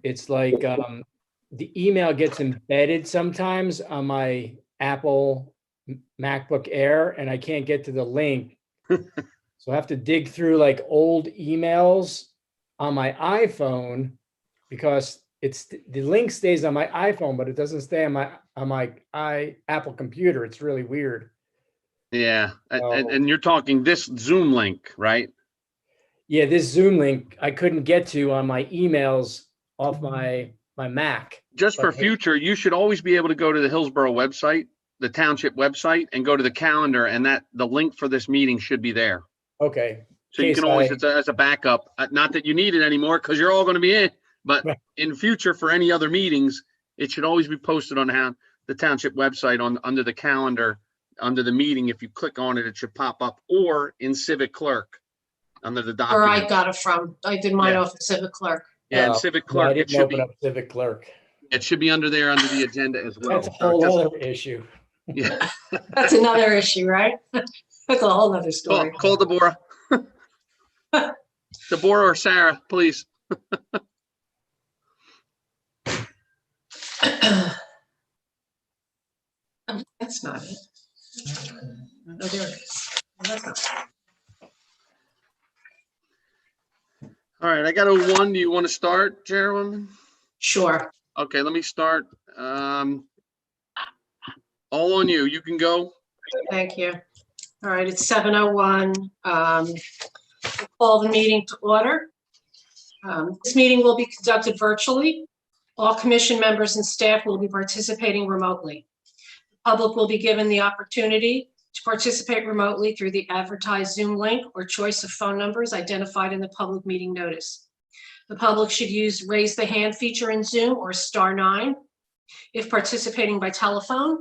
it's like the email gets embedded sometimes on my Apple MacBook Air, and I can't get to the link. So I have to dig through like old emails on my iPhone because it's the link stays on my iPhone, but it doesn't stay on my Apple computer. It's really weird. Yeah, and you're talking this Zoom link, right? Yeah, this Zoom link I couldn't get to on my emails off my Mac. Just for future, you should always be able to go to the Hillsborough website, the township website, and go to the calendar, and the link for this meeting should be there. Okay. So you can always, as a backup, not that you need it anymore because you're all going to be in, but in future for any other meetings, it should always be posted on the township website under the calendar, under the meeting. If you click on it, it should pop up, or in Civic Clerk under the document. Where I got it from. I did mine off of Civic Clerk. Yeah, and Civic Clerk. I didn't open up Civic Clerk. It should be under there under the agenda as well. That's a whole other issue. Yeah. That's another issue, right? That's a whole other story. Call Deborah. Deborah or Sarah, please. That's not it. Oh, there it is. That's not it. All right, I got a 1. Do you want to start, Chairwoman? Sure. Okay, let me start. All on you. You can go. Thank you. All right, it's 7:01. Call the meeting to order. This meeting will be conducted virtually. All commission members and staff will be participating remotely. The public will be given the opportunity to participate remotely through the advertised Zoom link or choice of phone numbers identified in the public meeting notice. The public should use raise the hand feature in Zoom or *9 if participating by telephone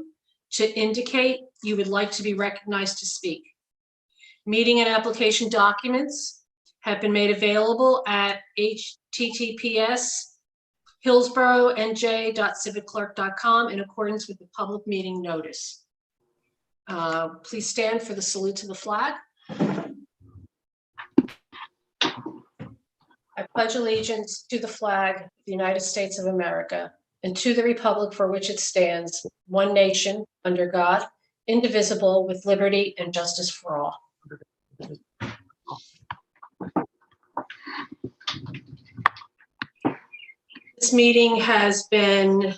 to indicate you would like to be recognized to speak. Meeting and application documents have been made available at https://hillsboroughNJ.civicclerk.com in accordance with the public meeting notice. Please stand for the salute to the flag. I pledge allegiance to the flag of the United States of America and to the republic for which it stands, one nation, under God, indivisible, with liberty and justice for all. This meeting has been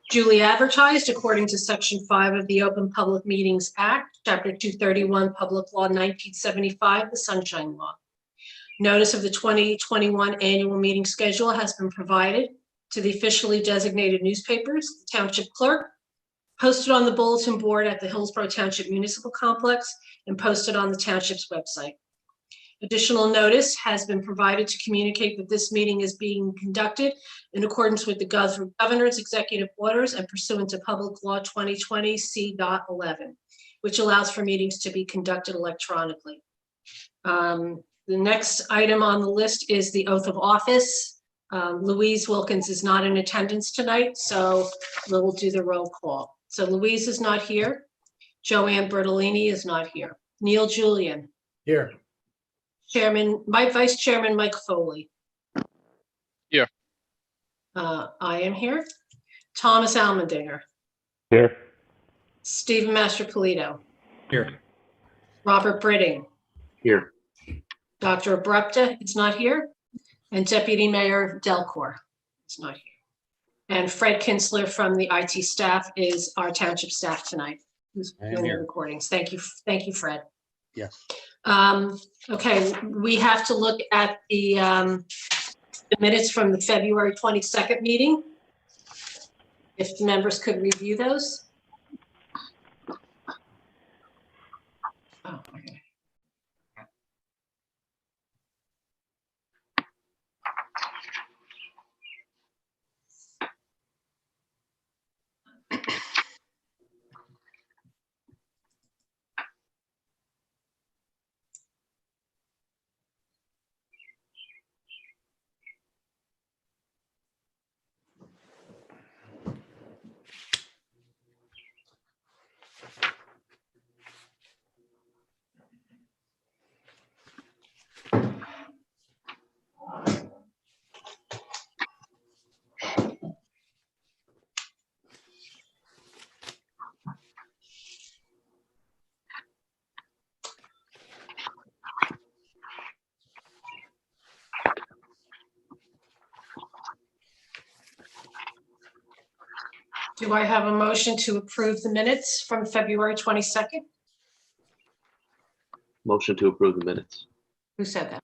duly advertised according to Section 5 of the Open Public Meetings Act, Chapter 231, Public Law 1975, the Sunshine Law. Notice of the 2021 annual meeting schedule has been provided to the officially designated newspapers, the Township Clerk, posted on the bulletin board at the Hillsborough Township Municipal Complex, and posted on the Township's website. Additional notice has been provided to communicate that this meeting is being conducted in accordance with the Governor's executive orders and pursuant to Public Law 2020 C.11, which allows for meetings to be conducted electronically. The next item on the list is the oath of office. Louise Wilkins is not in attendance tonight, so we'll do the roll call. So Louise is not here. Joanne Bertolini is not here. Neil Julian. Here. Vice Chairman Mike Foley. Here. I am here. Thomas Almendinger. Here. Stephen Mastropolito. Here. Robert Britting. Here. Dr. Abrupta is not here. And Deputy Mayor Delcor is not here. And Fred Kinsler from the IT staff is our township staff tonight, who's doing the recordings. Thank you, Fred. Yes. Okay, we have to look at the minutes from the February 22nd meeting. If the members could review those. Oh, okay. Do I have a motion to approve the minutes from February 22nd? Motion to approve the minutes. Who said that?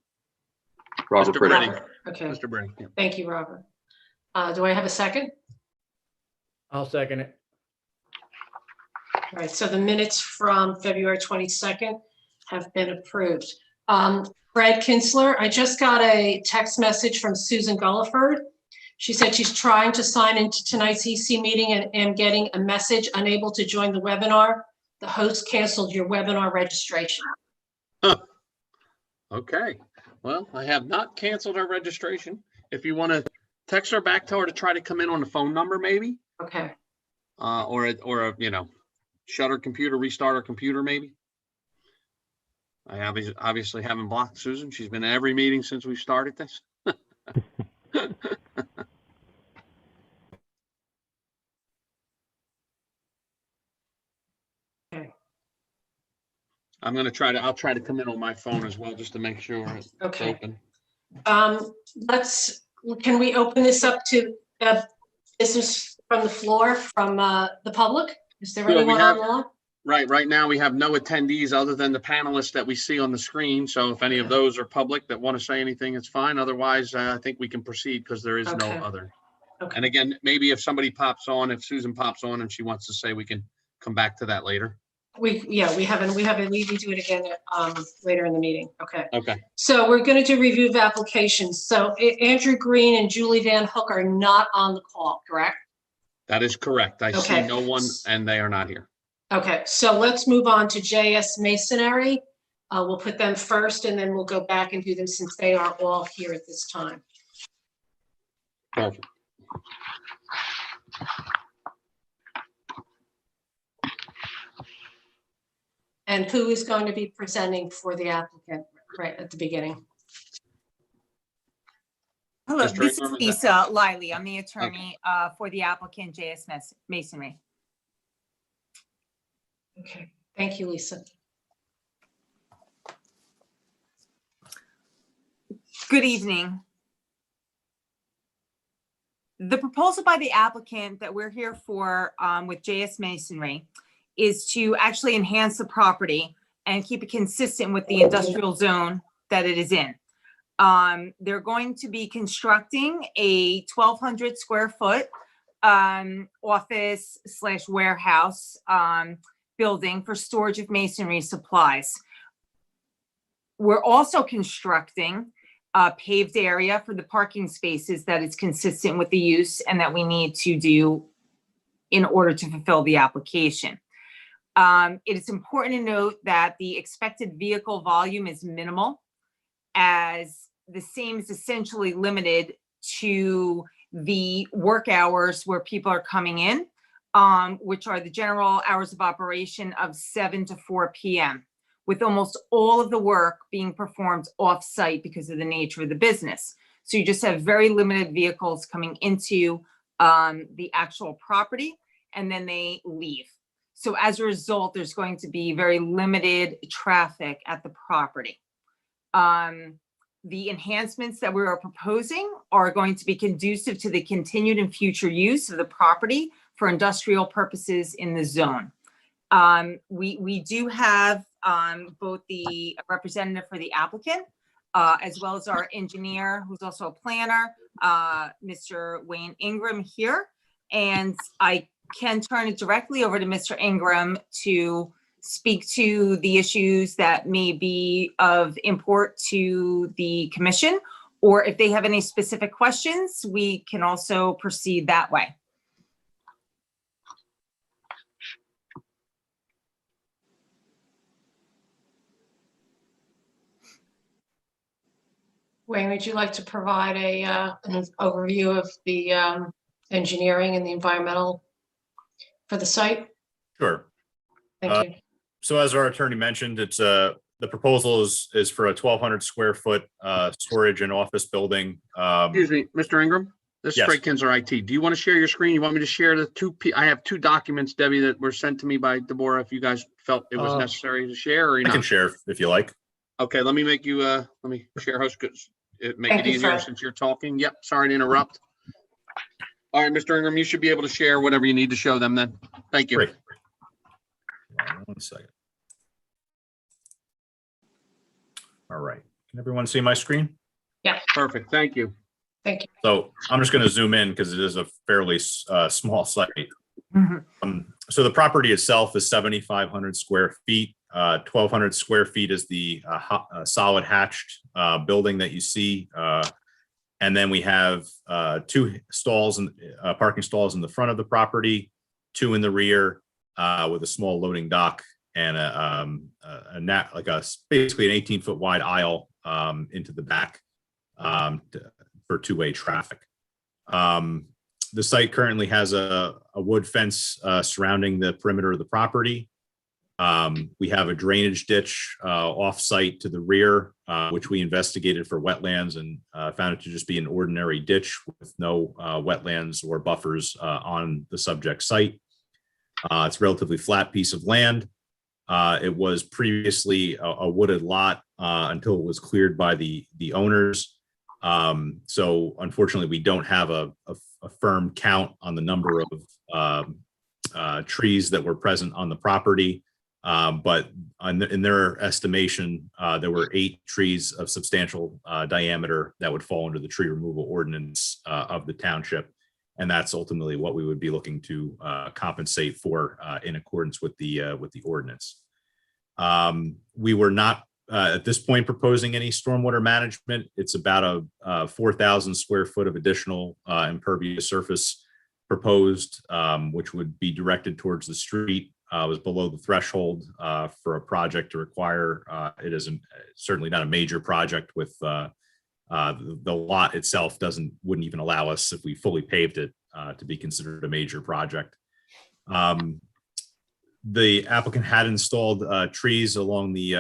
Robert Mr. Britta. Brady. Okay, Mr. Brady. Yeah. thank you, Robert. Do I have a second? I'll second it. All right, so the minutes from February 22nd have been approved. Fred Kinsler, I just got a text message from Susan Gulliford. She said she's trying to sign into tonight's EC meeting and getting a message unable to join the webinar. The host canceled your webinar registration. Okay. Well, I have not canceled our registration. If you want to text her back, tell her to try to come in on the phone number, maybe, Okay, or shut her computer, restart her computer, maybe. I obviously haven't blocked Susan. She's been at every meeting since we started this. okay, I'll try to come in on my phone as well, just to make sure it's okay. open. Can we open this up to business from the floor, from the public? Is there Sure, we anyone have- online? Right now we have no attendees other than the panelists that we see on the screen. So if any of those are public that want to say anything, it's fine. Otherwise, I think we can proceed because there is no Okay. other. Okay. And again, maybe if somebody pops on, if Susan pops on and she wants to say, we can come back to that later. We do it again later in the meeting. Okay. Okay. So we're going to do review of applications. So Andrew Green and Julie Van Hook are not on the call, correct? That is correct. I see Okay. no one and they are not here. Okay, so let's move on to JS Masonry. We'll put them first and then we'll go back and do them since they are all here at this time. Perfect. And who is going to be presenting for the applicant right at the beginning? Hello, Mr. this is Ingram, is Lisa Lively. I'm the attorney for the applicant JS Masonry. Okay, thank you, Lisa. Good evening. The proposal by the applicant that we're here for with JS Masonry is to actually enhance the property and keep it consistent with the industrial zone that it is in. They're going to be constructing a 1,200 square foot office / warehouse building for storage of masonry supplies. We're also constructing a paved area for the parking spaces that is consistent with the use and that we need to do in order to fulfill the application. It is important to note that the expected vehicle volume is minimal, as the same is essentially limited to the work hours where people are coming in, which are the general hours of operation of 7 to 4 p.m., with almost all of the work being performed off-site because of the nature of the business. So you just have very limited vehicles coming into the actual property, and then they leave. So as a result, there's going to be very limited traffic at the property. The enhancements that we are proposing are going to be conducive to the continued and future use of the property for industrial purposes in the zone. We do have both the representative for the applicant as well as our engineer, who's also a planner, Mr. Wayne Ingram here. And I can turn it directly over to Mr. Ingram to speak to the issues that may be of import to the commission, or if they have any specific questions, we can also proceed that way. Wayne, would you like to provide an overview of the engineering and the environmental for the site? Sure. Thank you. So as our attorney mentioned, it's the proposal is for a 1,200 square foot storage and office building. Excuse me, Mr. Ingram. This is Yes. Fred Kinzer, IT. Do you want to share your screen? You want me to share I have two documents, Debbie, that were sent to me by Deborah. If you guys felt it was necessary to share or I can not. share if you like. Okay, let me make you, let me share host, because it make Thank it you, easier Fred. since you're talking. Yep, sorry to interrupt. All right, Mr. Ingram, you should be able to share whatever you need to show them then. Thank you. Great. 1 second. All right. Can everyone see my screen? Perfect. Thank you. Thank you. So I'm just going to zoom in because it is a fairly small site. Mhm. So the property itself is 7,500 square feet. 1,200 square feet is the solid hatched building that you see. And then we have 2 stalls and parking stalls in the front of the property, 2 in the rear with a small loading dock and basically an 18-foot wide aisle into the back for 2-way traffic. The site currently has a wood fence surrounding the perimeter of the property. We have a drainage ditch off-site to the rear, which we investigated for wetlands and found it to just be an ordinary ditch with no wetlands or buffers on the subject site. It's a relatively flat piece of land. It was previously a wooded lot until it was cleared by the owners. So unfortunately, we don't have a firm count on the number of trees that were present on the property. But in their estimation, there were 8 trees of substantial diameter that would fall under the tree removal ordinance of the township. And that's ultimately what we would be looking to compensate for in accordance with the ordinance. We were not at this point proposing any stormwater management. It's about a 4,000 square foot of additional impervious surface proposed, which would be directed towards the street. Was below the threshold for a project to require. It isn't certainly not a major project with the lot itself wouldn't even allow us, if we fully paved it, to be considered a major project. The applicant had installed trees along the,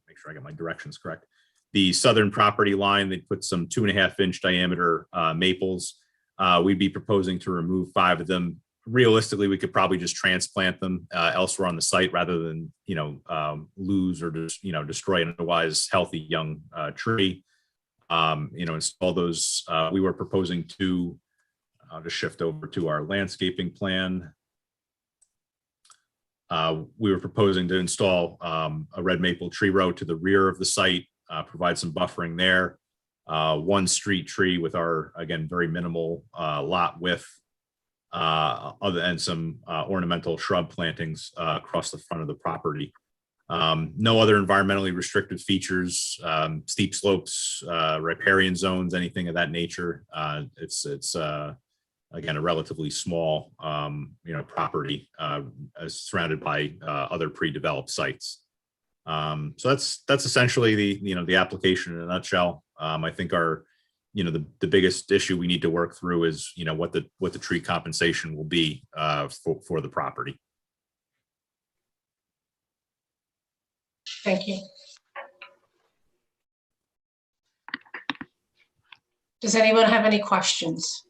make sure I got my directions correct. The southern property line, they put some 2.5-inch diameter maples. We'd be proposing to remove 5 of them. Realistically, we could probably just transplant them elsewhere on the site rather than, lose or just, destroy an otherwise healthy young tree. Install those. We were proposing to, I'll just shift over to our landscaping plan. We were proposing to install a red maple tree row to the rear of the site, provide some buffering there. 1 street tree with our, again, very minimal lot width. Other than some ornamental shrub plantings across the front of the property. No other environmentally restricted features, steep slopes, riparian zones, anything of that nature. It's again, a relatively small, property surrounded by other pre-developed sites. So that's essentially the application in a nutshell. I think our the biggest issue we need to work through is, what the tree compensation will be for the property. Thank you. Does anyone have any questions?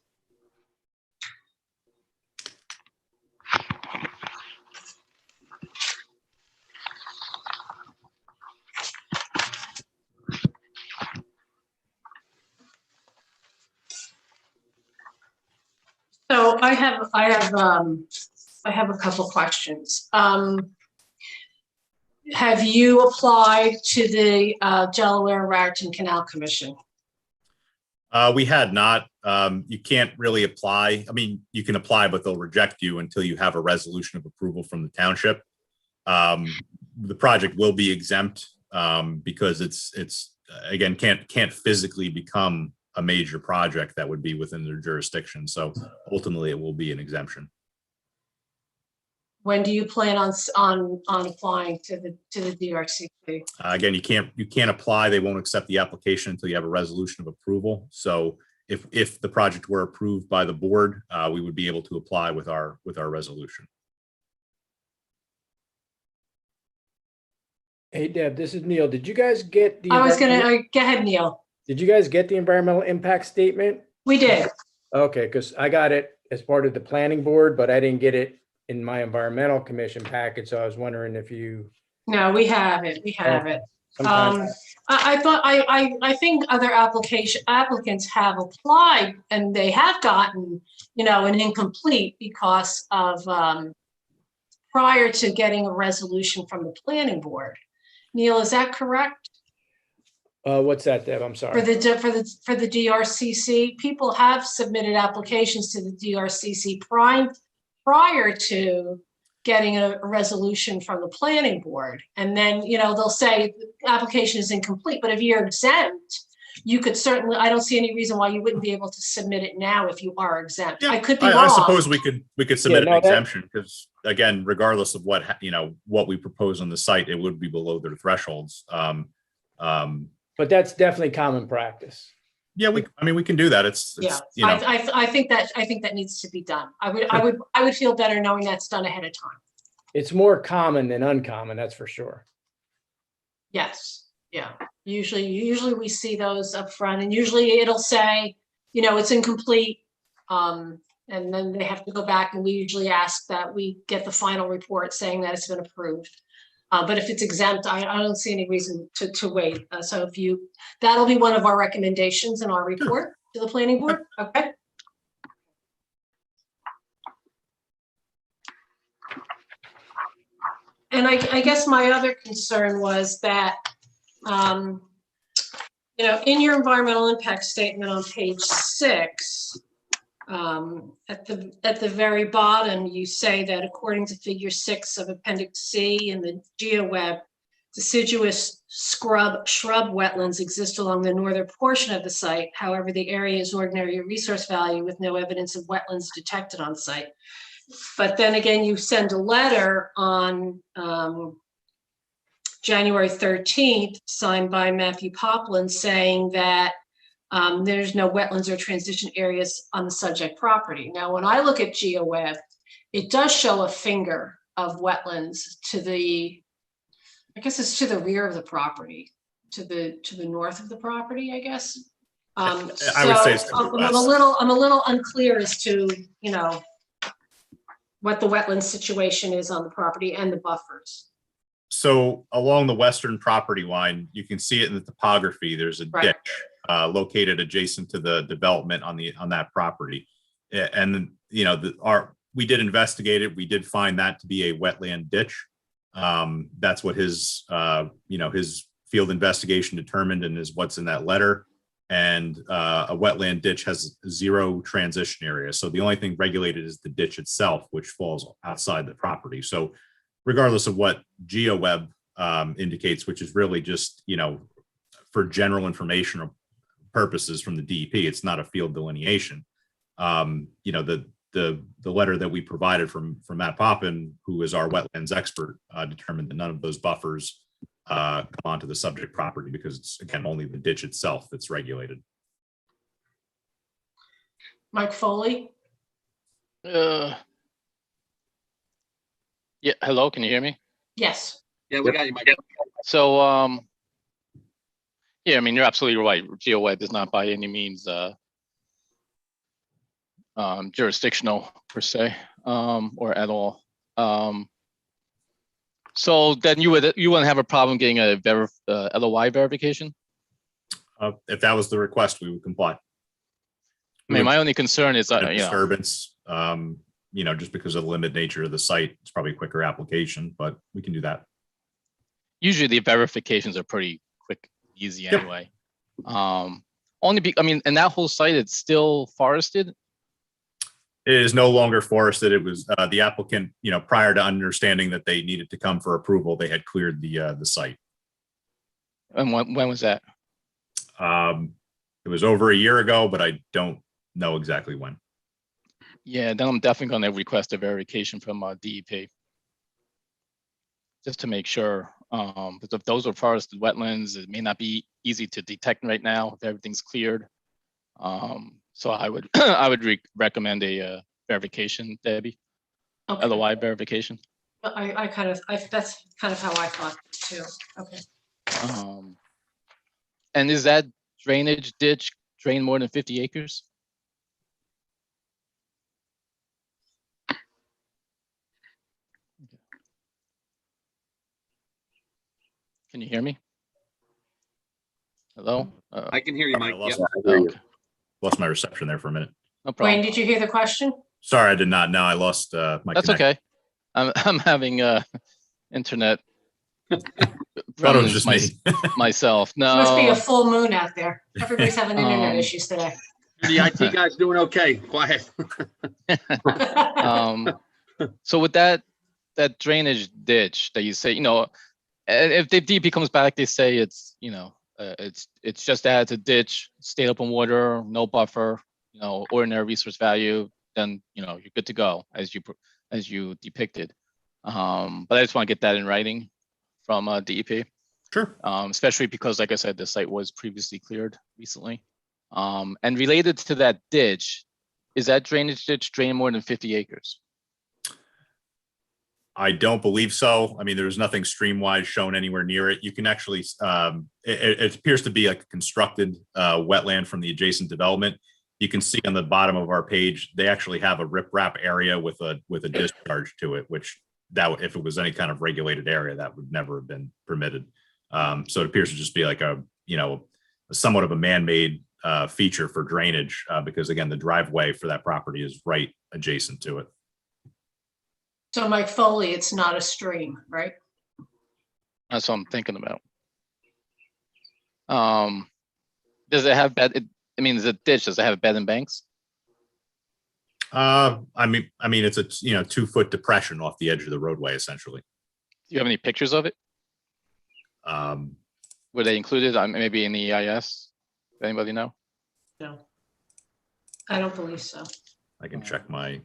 So I have a couple questions. Have you applied to the Delaware Raritan Canal Commission? We had not. You can't really apply. I mean, you can apply, but they'll reject you until you have a resolution of approval from the township. The project will be exempt because it's again can't physically become a major project that would be within their jurisdiction. So ultimately, it will be an exemption. When do you plan on applying to the DRCC? Again, you can't apply. They won't accept the application until you have a resolution of approval. So if the project were approved by the board, we would be able to apply with our resolution. Hey, Deb, this is Neil. Did you guys get the? I was gonna go ahead, Neil. Did you guys get the environmental impact statement? We did. Okay, because I got it as part of the planning board, but I didn't get it in my environmental commission packet. So I was wondering if you. No, we have it. We have it. Sometimes I think other applicants have applied and they have gotten, an incomplete because of, prior to getting a resolution from the planning board. Neil, is that correct? What's that, Deb? I'm For sorry. the DRCC, people have submitted applications to the DRCC prior to getting a resolution from the planning board. And then, they'll say the application is incomplete, but if you're exempt, you could certainly, I don't see any reason why you wouldn't be able to submit it now if you are exempt. Yeah, I could be I wrong. suppose we could submit no, an that- exemption because again, regardless of what we propose on the site, it would be below their thresholds. But that's definitely common practice. Yeah, we can do that. It's Yeah, you know, I think that needs to be done. I would feel better knowing that's done ahead of time. It's more common than uncommon, that's for sure. Yes, yeah. Usually we see those up front, and usually it'll say, it's incomplete. And then they have to go back, and we usually ask that we get the final report saying that it's been approved. But if it's exempt, I don't see any reason to wait. So that'll be one of our recommendations in our report to the planning board, okay? And I guess my other concern was that, in your environmental impact statement on page 6, at the very bottom, you say that according to figure 6 of appendix C in the GeoWeb, deciduous shrub wetlands exist along the northern portion of the site. However, the area is ordinary resource value with no evidence of wetlands detected on site. But then again, you send a letter on January 13th, signed by Matthew Poplin, saying that there's no wetlands or transition areas on the subject property. Now, when I look at GeoWeb, it does show a finger of wetlands I guess it's to the rear of the property, to the north of the property, I guess. I would say it's to the I'm west. a little unclear as to, what the wetland situation is on the property and the buffers. So along the western property line, you can see it in the topography. There's a Right. ditch located adjacent to the development on that property. And we did investigate it. We did find that to be a wetland ditch. That's what his field investigation determined and is what's in that letter. And a wetland ditch has 0 transition area. So the only thing regulated is the ditch itself, which falls outside the property. So regardless of what GeoWeb indicates, which is really just, for general information purposes from the DEP, it's not a field delineation. The letter that we provided from Matt Poppin, who is our wetlands expert, determined that none of those buffers come onto the subject property because it's, again, only the ditch itself that's regulated. Mike Foley? Yeah, hello, can you hear me? Yes. Yeah, we got you, Mike. So, yeah, you're absolutely right. GeoWeb is not by any means jurisdictional per se, or at all. So then you wouldn't have a problem getting a LOI verification? If that was the request, we would comply. My only concern is, Disturbance, just because of the limited nature of the site, it's probably a quicker application, but we can do that. usually the verifications are pretty quick, easy anyway. And that whole site, it's still forested? It is no longer forested. It was the applicant, prior to understanding that they needed to come for approval, they had cleared the site. And when was that? It was over a year ago, but I don't know exactly when. Yeah, then I'm definitely going to request a verification from DEP. Just to make sure, because if those are forested wetlands, it may not be easy to detect right now if everything's cleared. So I would recommend a verification, Debbie. Okay. LOI verification. That's kind of how I thought too. Okay. And is that drainage ditch drain more than 50 acres? Can you hear me? Hello? I can hear you, I Mike. lost, Yep. I hear you. Okay, lost my reception there for a minute. no Wayne, problem. did you hear the question? Sorry, I did not. No, I lost my That's connection. okay. I'm having internet Thought it was problems just me. myself. It must be No. a full moon out there. Everybody's having internet Um, issues today. The IT guy's doing okay. Quiet. So with that drainage ditch that you say, if the DP comes back, they say it's, it's just that it's a ditch, stay open water, no buffer, ordinary resource value, then, you're good to go as you depicted. But I just want to get that in writing from DEP. Sure. Especially because, like I said, the site was previously cleared recently. And related to that ditch, is that drainage ditch draining more than 50 acres? I don't believe so. I mean, there's nothing stream-wise shown anywhere near it. You can actually, it appears to be like a constructed wetland from the adjacent development. You can see on the bottom of our page, they actually have a riprap area with a discharge to it, which if it was any kind of regulated area, that would never have been permitted. So it appears to just be like somewhat of a man-made feature for drainage, because again, the driveway for that property is right adjacent to it. So Mike Foley, it's not a stream, right? That's what I'm thinking about. Does it have bed? Is it ditch? Does it have bed and banks? I mean, it's a 2-foot depression off the edge of the roadway, essentially. Do you have any pictures of it? Were they included? Maybe in the EIS? Anybody know? No. I don't believe so. I can check my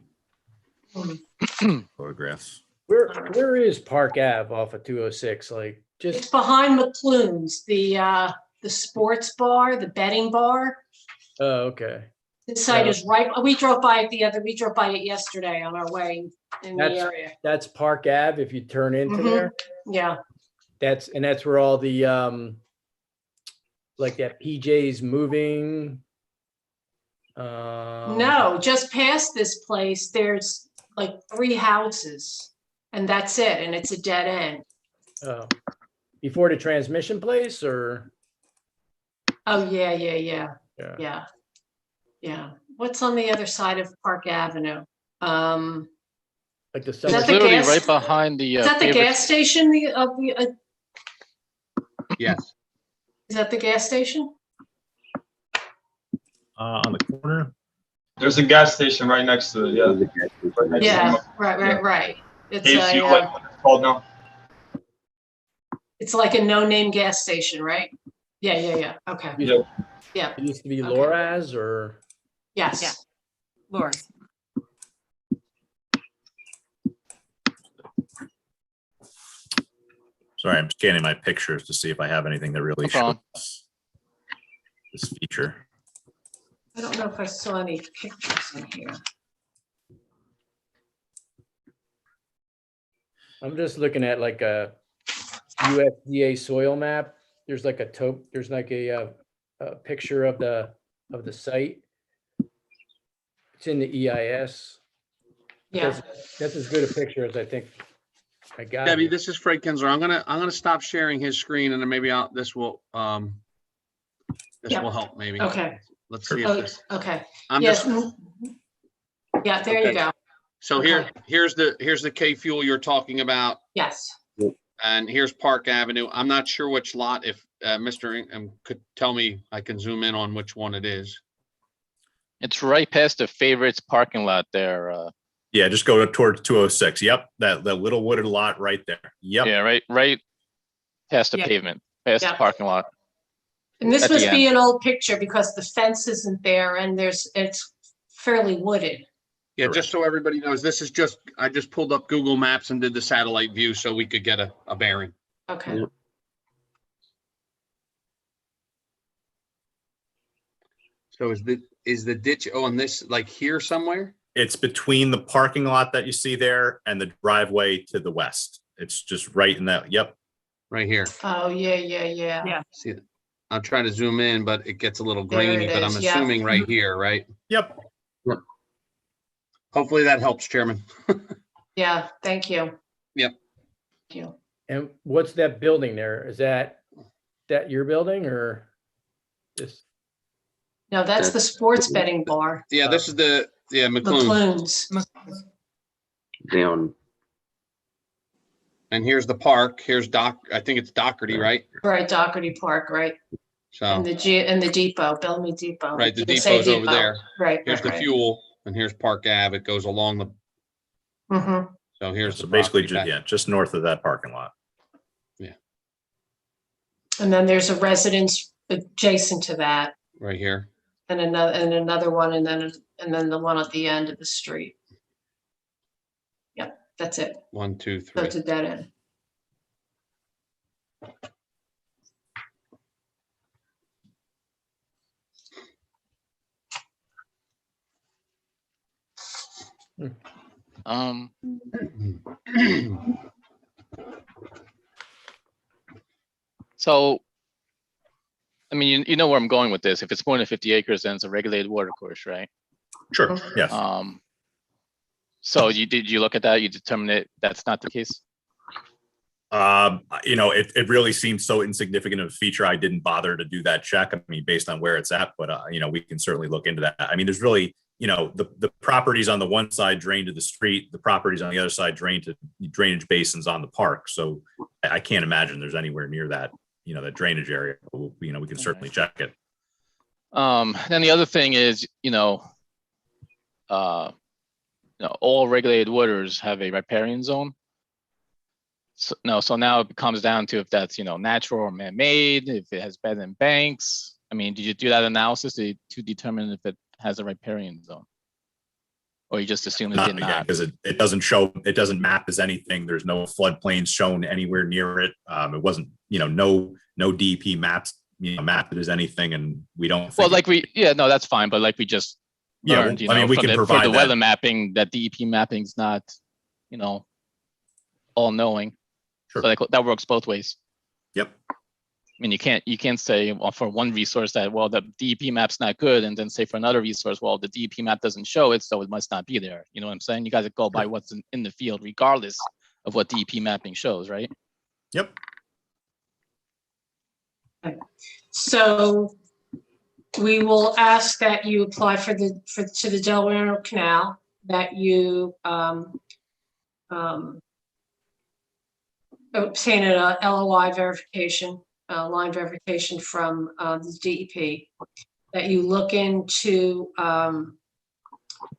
photographs. Where is Park Ave off of 206? Like It's just, behind McClune's, the sports bar, the betting bar. oh, okay. The site is right, we drove by it yesterday on our way in the That's- area. That's Park Ave. If you turn into Mhm. there, Yeah, that's where all the, like that PJ's moving. no, just past this place, there's like 3 houses and that's it. And it's a dead end. Oh, before the transmission place or? Oh, yeah. Yeah. Yeah. What's on the other side of Park Avenue? Like the Is summer. that It's the literally gas- right behind the. Is that the favorite- gas station? Yes. Is that the gas station? On the corner. There's a gas station right next to it, yeah. Right next to Yeah, them. right. It's ASU, a, like what it's called now. it's like a no-name gas station, right? Yeah. Okay. Yeah. Yeah, It used to be Okay. Loraz or? yes. Yeah. Laura's. Sorry, I'm scanning my pictures to see if I have anything that really No problem. shows this feature. I don't know if I saw any pictures in here. I'm just looking at like a USDA soil map. There's like a picture of the site. It's in the EIS. Yeah, That's as good a picture as I think I got. Debbie, here. this is Fred Kinzer. I'm gonna stop sharing his screen and then maybe this will Yeah. help maybe. okay. Let's see if Oh, this, okay. I'm Yes. just, Yeah, there you Okay. go. so okay. here's the K fuel you're talking about. Yes. And here's Park Avenue. I'm not sure which lot. If Mr. Ingham could tell me, I can zoom in on which one it is. It's right past the favorites parking lot there. Yeah, just go towards 206. Yep, that little wooded lot right there. Yep. Yeah, right past the Yeah. pavement, past the Yeah. parking lot. And this At the must be end. an old picture because the fence isn't there and it's fairly wooded. Yeah, Correct. just so everybody knows, I just pulled up Google Maps and did the satellite view so we could get a bearing. Okay. Yeah. So is the ditch on this, like here somewhere? It's between the parking lot that you see there and the driveway to the west. It's just right in that. Yep. Right here. Oh, yeah. Yeah. See, I'm trying to zoom in, but it gets a little There it grainy, but I'm is, yeah. assuming right here, right? Yep. Hopefully that helps, Chairman. Yeah, thank you. Yep. Thank you. And what's that building there? Is that your building or? This, No, that's the sports betting bar. Yeah, this is McClune's. McClune's. Down, And here's the park. Here's I think it's Doherty, right? Right, Doherty Park, right? And So, the depot, Bellamy Depot. right, the USA depot's over Depot. there. Right. Here's the fuel and here's Park Ave. It goes along the, Mm-hmm. so here's So the basically, property back. just north of that parking lot. And then there's a residence adjacent to that, Right here. and another one, and then the one at the end of the street. Yep, that's it. 1, 2, So 3. it's a dead end. So, I mean, you know where I'm going with this. If it's more than 50 acres, then it's a regulated water course, right? Sure, yes. So did you look at that? You determined that's not the case? You know, it really seems so insignificant of a feature. I didn't bother to do that check. I mean, based on where it's at, but you know, we can certainly look into that. I mean, there's really, you know, the properties on the one side drain to the street, the properties on the other side drain to drainage basins on the park. So I can't imagine there's anywhere near that, you know, that drainage area. You know, we can certainly check it. Then the other thing is, all regulated waters have a riparian zone. So now it comes down to if that's, natural or man-made, if it has bed and banks. I mean, did you do that analysis to determine if it has a riparian zone? Or you just assume it did not? Because it doesn't show, it doesn't map as anything. There's no floodplains shown anywhere near it. It wasn't, no DEP maps, mapped it as anything, and we don't. Well, that's fine. But like we just learned, I mean, we can provide for the that. weather mapping, that DEP mapping's not, all knowing. Sure. So that works both ways. Yep. I mean, you can't say, well, for one resource that, well, the DEP map's not good, and then say for another resource, well, the DEP map doesn't show it, so it must not be there. You know what I'm saying? You got to go by what's in the field, regardless of what DEP mapping shows, right? Yep. So we will ask that you apply to the Delaware Canal, that you obtain a LOI verification, line verification from the DEP, that you look into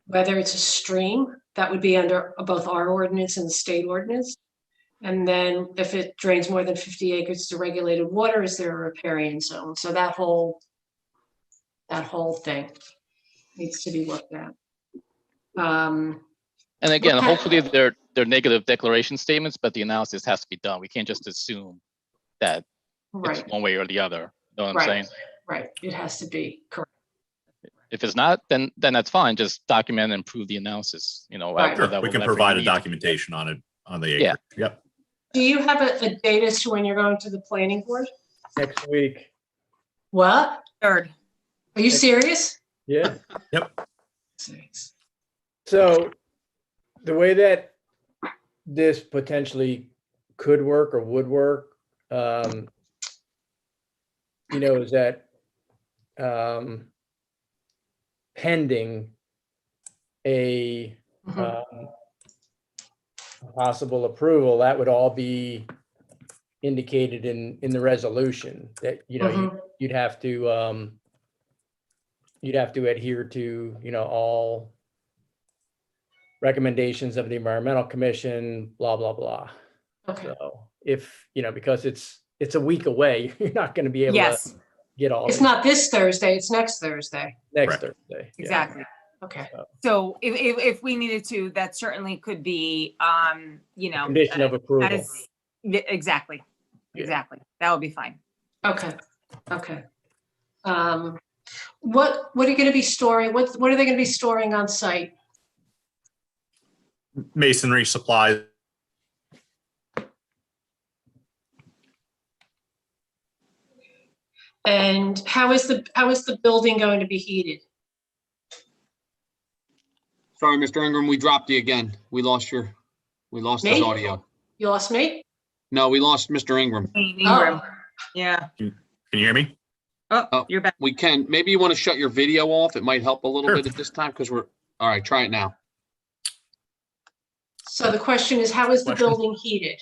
whether it's a stream. That would be under both our ordinance and the state ordinance. And then if it drains more than 50 acres to regulated water, is there a riparian zone? So that whole thing needs to be looked at. And again, hopefully they're negative declaration statements, but the analysis has to be done. We can't just assume that it's one way or the other. You know what I'm saying? Right. It has to be correct. If it's not, then that's fine. Just document and prove the analysis. Right. Sure. We can provide a documentation on it, on the acre. Yeah. Yep. Do you have a date as to when you're going to the planning board? next week. What? Third. Are you serious? Yeah. Yep. So the way that this potentially could work or would work, is that pending a possible approval, that would all be indicated in the resolution that, you'd have to adhere to, all recommendations of the Environmental Commission, blah, blah, blah. Okay. So if, because it's a week away, you're not going to be able to get all. It's not this Thursday, it's next Thursday. Next Correct. Thursday. Yeah. Exactly. Okay. So if we needed to, that certainly could be, Condition of approval. that is, exactly, Yeah. exactly. That would be fine. Okay. Okay. What are you going to be storing? What are they going to be storing on site? Masonry supplies. And how is the building going to be heated? Sorry, Mr. Ingram, we dropped you again. We lost his Me? audio. You lost me? No, we lost Mr. Ingram. Ingram. Yeah. Can you hear me? Oh, you're back. We can, maybe you want to shut your video off. It might help a little Sure. bit at this time because all right, try it now. So the question is, how is the Question? building heated?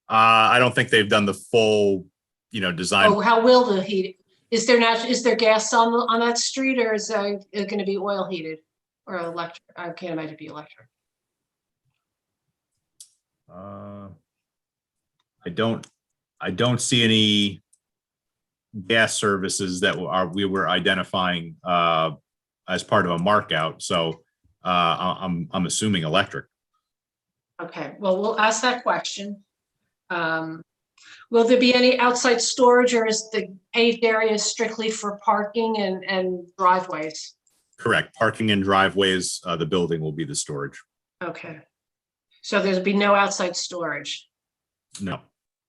I don't think they've done the full, design. Or how will the heat, is there gas on that street, or is it gonna be oil heated or electric? I can't imagine it'd be electric. I don't see any gas services that we were identifying as part of a mark out. So I'm assuming electric. Okay, well, we'll ask that question. Will there be any outside storage, or is the paved area strictly for parking and driveways? Correct. Parking and driveways, the building will be the storage. Okay. So there'll be no outside storage? No.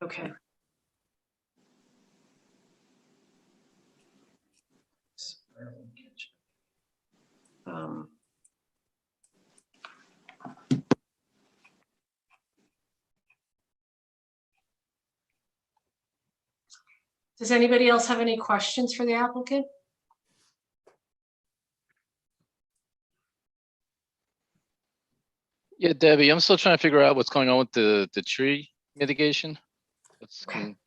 Okay. Does anybody else have any questions for the applicant? Yeah, Debbie, I'm still trying to figure out what's going on with the tree mitigation. Can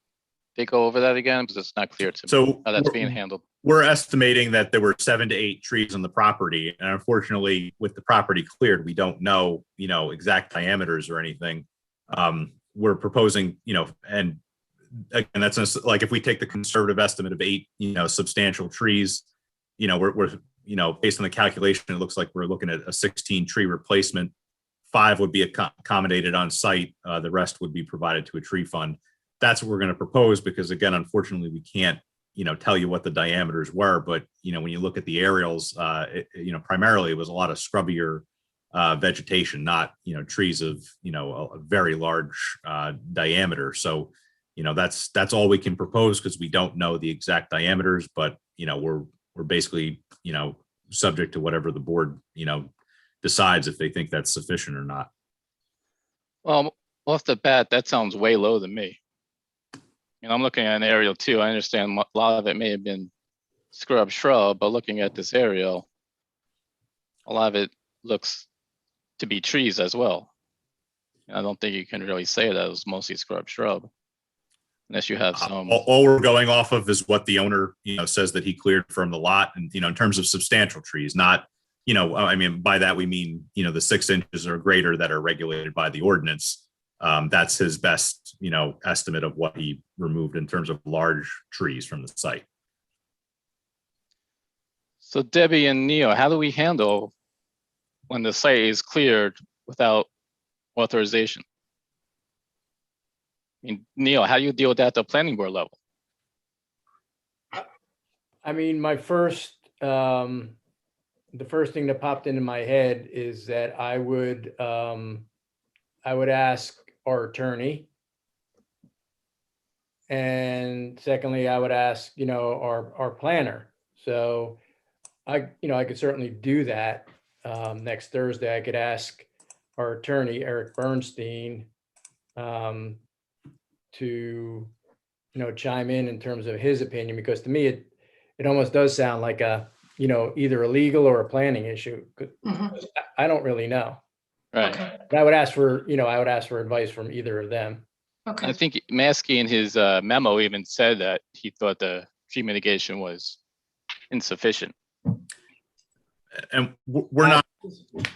they go over that again? Because it's not clear to me So how that's being handled. we're estimating that there were 7 to 8 trees on the property. And unfortunately, with the property cleared, we don't know, exact diameters or anything. We're proposing, and again, that's like if we take the conservative estimate of 8, substantial trees, we're based on the calculation, it looks like we're looking at a 16 tree replacement. 5 would be accommodated on site. The rest would be provided to a tree fund. That's what we're going to propose because, again, unfortunately, we can't, tell you what the diameters were. But, when you look at the aerials, primarily it was a lot of scrubbier vegetation, not, trees of, a very large diameter. So, that's all we can propose because we don't know the exact diameters. But, we're basically, subject to whatever the board, decides if they think that's sufficient or not. Well, off the bat, that sounds way low to me. I'm looking at an aerial too. I understand a lot of it may have been scrub shrub, but looking at this aerial, a lot of it looks to be trees as well. I don't think you can really say that it was mostly scrub shrub. Unless you have some. All we're going off of is what the owner, says that he cleared from the lot, and in terms of substantial trees, not, by that we mean, the 6 inches or greater that are regulated by the ordinance. That's his best, estimate of what he removed in terms of large trees from the site. So Debbie and Neil, how do we handle when the site is cleared without authorization? Neil, how do you deal with that at the planning board level? I mean, the first thing that popped into my head is that I would ask our attorney. And secondly, I would ask, our planner. So I could certainly do that. Next Thursday, I could ask our attorney, Eric Bernstein, to, chime in terms of his opinion, because to me, it almost does sound like a, either a legal or a planning issue. I don't really know. Right. Okay. But I would ask for, advice from either of them. I Okay. think Maskey in his memo even said that he thought the tree mitigation was insufficient. And we're not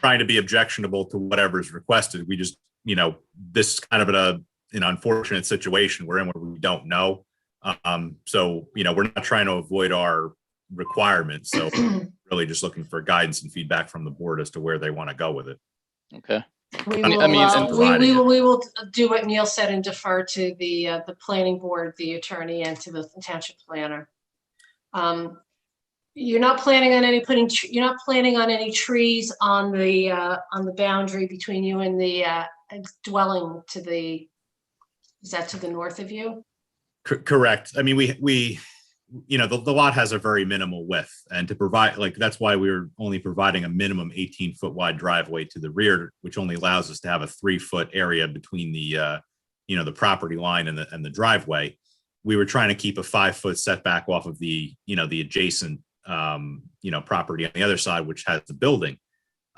trying to be objectionable to whatever's requested. We just, this is kind of an unfortunate situation we're in where we don't know. So, we're not trying to avoid our requirements. So really just looking for guidance and feedback from the board as to where they want to go with it. Okay. We I mean, we will do what Neil said and defer to the planning board, the attorney, and to the township planner. You're not planning on any trees on the boundary between you and the dwelling is that to the north of you? Correct. I mean, we the lot has a very minimal width, and to provide, that's why we were only providing a minimum 18-foot wide driveway to the rear, which only allows us to have a 3-foot area between the the property line and the driveway. we were trying to keep a 5-foot setback off of the, the adjacent, property on the other side, which has the building.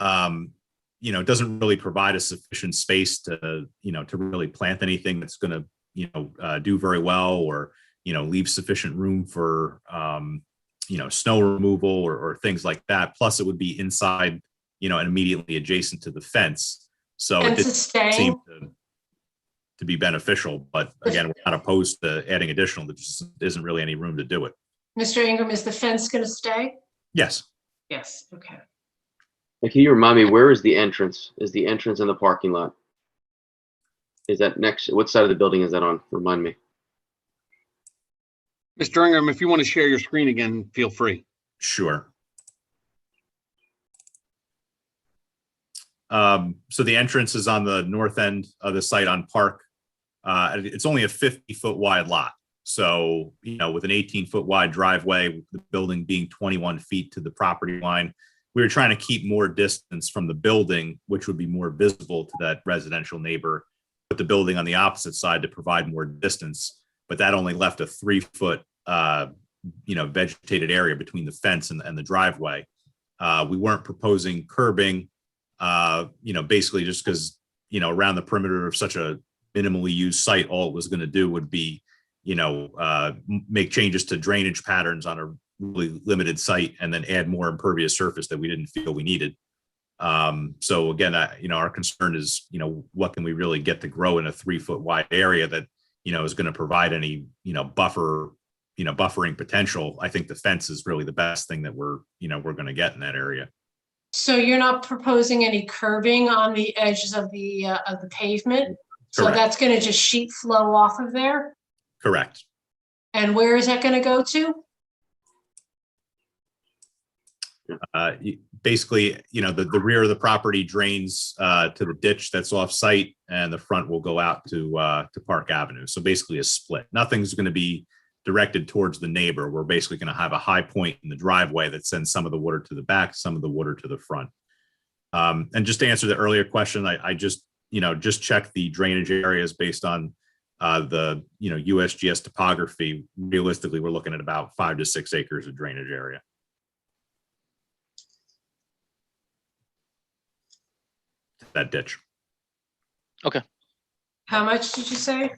It doesn't really provide a sufficient space to really plant anything that's going to, do very well, or, leave sufficient room for, snow removal or things like that. Plus it would be inside, and immediately adjacent to the fence. So it Fence didn't is staying. seem to be beneficial, but again, we're not opposed to adding additional. There just isn't really any room to do it. Mr. Ingram, is the fence going to stay? Yes. Yes, okay. Can you remind me, where is the entrance? Is the entrance in the parking lot? Is that next, what side of the building is that on? Remind me. Mr. Ingram, if you want to share your screen again, feel free. Sure. So the entrance is on the north end of the site on Park. It's only a 50-foot wide lot. So, with an 18-foot wide driveway, the building being 21 feet to the property line, we were trying to keep more distance from the building, which would be more visible to that residential neighbor, but the building on the opposite side to provide more distance. But that only left a 3-foot, vegetated area between the fence and the driveway. We weren't proposing curbing, basically just because, around the perimeter of such a minimally used site, all it was going to do would be, make changes to drainage patterns on a really limited site and then add more impervious surface that we didn't feel we needed. So again, our concern is, what can we really get to grow in a 3-foot wide area that, is going to provide any, buffering potential. I think the fence is really the best thing that we're going to get in that area. So you're not proposing any curbing on the edges of the pavement? So Correct. that's going to just sheet flow off of there? Correct. And where is that going to go to? Basically, the rear of the property drains to the ditch that's off site, and the front will go out to Park Avenue. So basically a split. Nothing's going to be directed towards the neighbor. We're basically going to have a high point in the driveway that sends some of the water to the back, some of the water to the front. And just to answer the earlier question, I just checked the drainage areas based on the USGS topography. Realistically, we're looking at about 5 to 6 acres of drainage area. That ditch. Okay. How much did you say?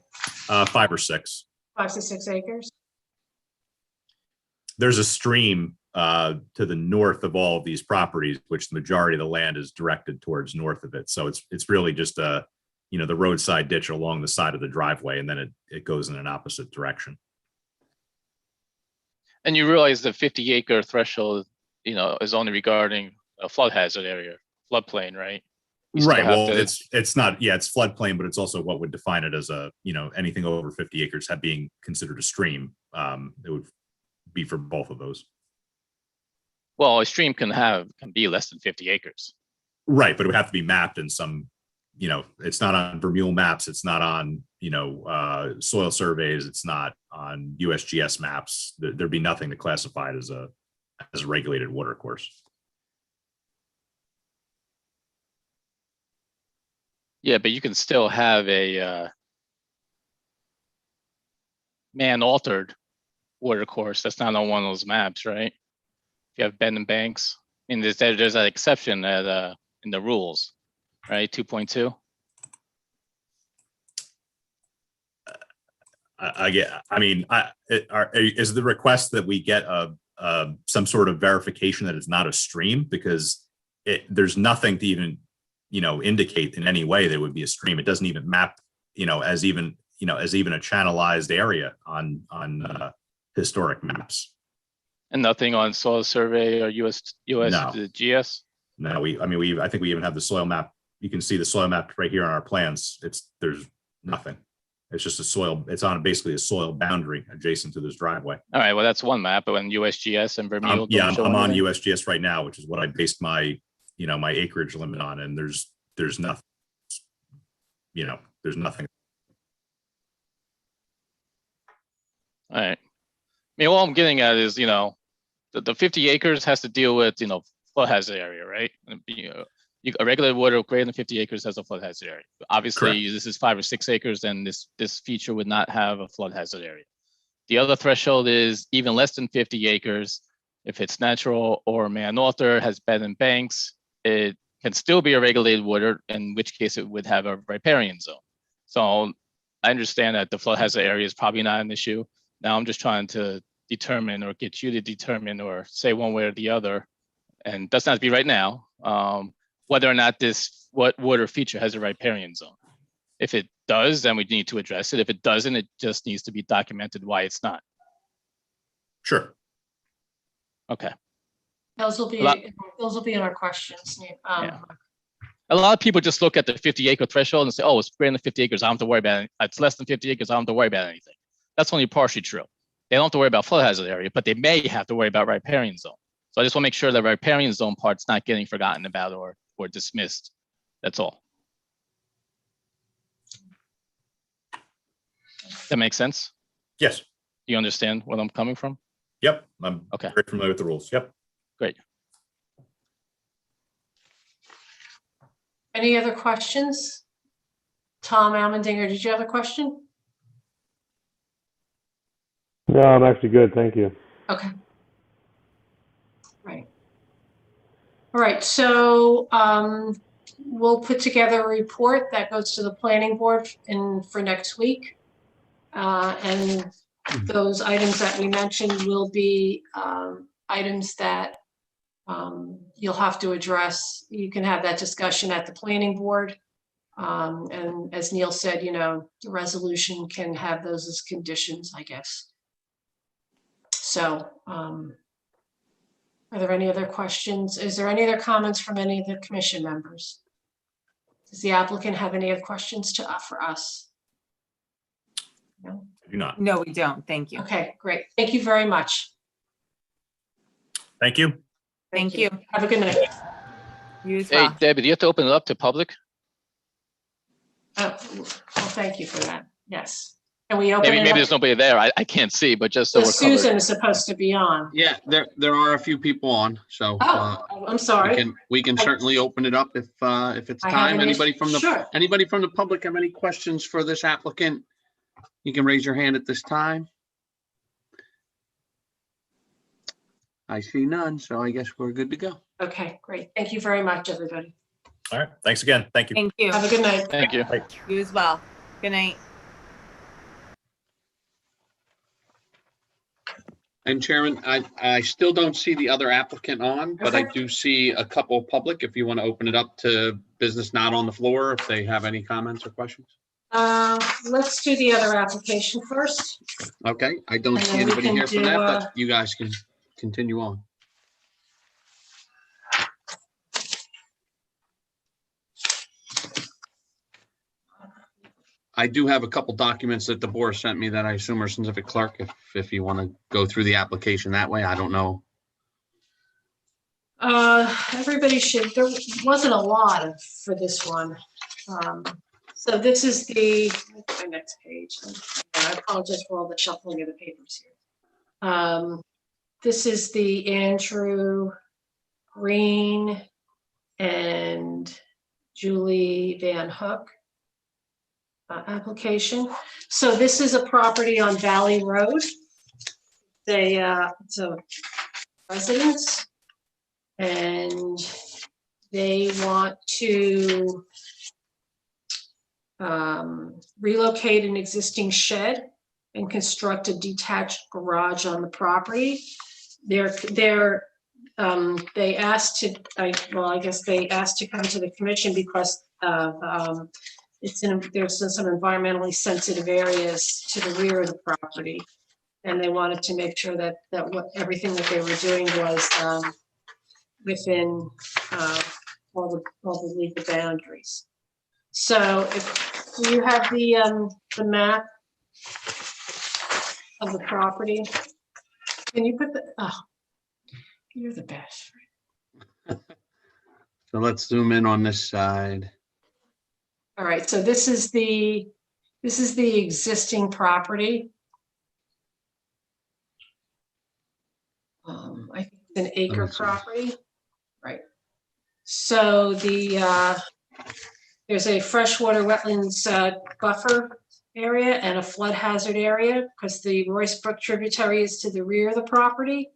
5 or 6. 5 to 6 acres? There's a stream to the north of all of these properties, which the majority of the land is directed towards north of it. So it's really just the roadside ditch along the side of the driveway, and then it goes in an opposite direction. And you realize the 50-acre threshold, is only regarding a flood hazard area, floodplain, right? Right. Well, it's not. Yeah, it's floodplain, but it's also what would define it as a anything over 50 acres being considered a stream. It would be for both of those. Well, a stream can be less than 50 acres. Right, but it would have to be mapped in some. It's not on Vermeule maps. It's not on soil surveys. It's not on USGS maps. There'd be nothing to classify it as a regulated water course. Yeah, but you can still have a man-altered water course that's not on one of those maps, right? If you have bend and banks, there's that exception that in the rules, right? 2.2. Is the request that we get some sort of verification that it's not a stream, because there's nothing to even indicate in any way there would be a stream. It doesn't even map, as even a channelized area on historic maps. And nothing on soil survey or USGS? No, I think we even have the soil map. You can see the soil map right here on our plans. There's nothing. It's just it's on basically a soil boundary adjacent to this driveway. All right, well, that's one map, but when USGS and Vermeule. I'm on USGS right now, which is what I based my my acreage limit on, and there's nothing, there's nothing. All right. All I'm getting at is, the 50 acres has to deal with, flood hazard area, right? A regulated water greater than 50 acres has a flood hazard area. Obviously, correct. This is 5 or 6 acres, and this feature would not have a flood hazard area. The other threshold is even less than 50 acres. If it's natural or man-authored, has bed and banks, it can still be a regulated water, in which case it would have a riparian zone. So I understand that the flood hazard area is probably not an issue. Now I'm just trying to determine or get you to determine or say one way or the other, and doesn't have to be right now, whether or not this water feature has a riparian zone. If it does, then we need to address it. If it doesn't, it just needs to be documented why it's not. Sure. Okay. Those will be in our questions. Yeah. A lot of people just look at the 50-acre threshold and say, oh, it's greater than 50 acres, I don't have to worry about it. It's less than 50 acres, I don't have to worry about anything. That's only partially true. They don't have to worry about flood hazard area, but they may have to worry about riparian zone. So I just want to make sure that riparian zone part's not getting forgotten about or dismissed. That's all. That makes sense? Yes. You understand where I'm coming from? Yep. I'm Okay. very familiar with the rules. Yep. Great. Any other questions? Tom Almendinger, did you have a question? No, I'm actually good. Thank you. Okay. Right. All right, so we'll put together a report that goes to the planning board for next week. And those items that we mentioned will be items that you'll have to address. You can have that discussion at the planning board. And as Neil said, you know, the resolution can have those as conditions, I guess. So are there any other questions? Is there any other comments from any of the commission members? Does the applicant have any other questions to offer us? No? I do not. No, we don't. Thank you. Okay, great. Thank you very much. Thank you. Thank you. Have a good night. You as Hey, well. Debbie, do you have to open it up to public? Well, thank you for that. Yes. And we open Maybe it there's up. nobody there. I can't see, but just so we're Susan covered. is supposed to be on. Yeah, there are a few people on, so Oh, I'm sorry. we can certainly open it up if it's I have time. an Anybody issue. from the Sure. public have any questions for this applicant? You can raise your hand at this time. I see none, so I guess we're good to go. Okay, great. Thank you very much, everybody. All right. Thanks again. Thank you. Thank you. Have a good night. Thank you. You as well. Good night. And Chairman, I still don't see the other applicant on, but I Okay. do see a couple public, if you want to open it up to business not on the floor, if they have any comments or questions. Let's do the other application first. Okay, I don't And see then we anybody can here for do, that, but you guys can continue on. I do have a couple documents that the board sent me that I assume are specific clerk, if you want to go through the application that way, I don't know. Everybody should, there wasn't a lot for this one. So this is the, my next page. I apologize for all the shuffling of the papers here. This is the Andrew Green and Julie Van Hook application. So this is a property on Valley Road. It's a residence, and they want to relocate an existing shed and construct a detached garage on the property. They asked to, I guess they asked to come to the commission because of there's some environmentally sensitive areas to the rear of the property, and they wanted to make sure that everything that they were doing was within all the legal boundaries. So if you have the map of the property, can you put you're the best. So let's zoom in on this side. All right, so this is the existing property. I think it's an acre Let me see. property, right? So there's a freshwater wetlands buffer area and a flood hazard area because the Royce Brook tributary is to the rear of the property.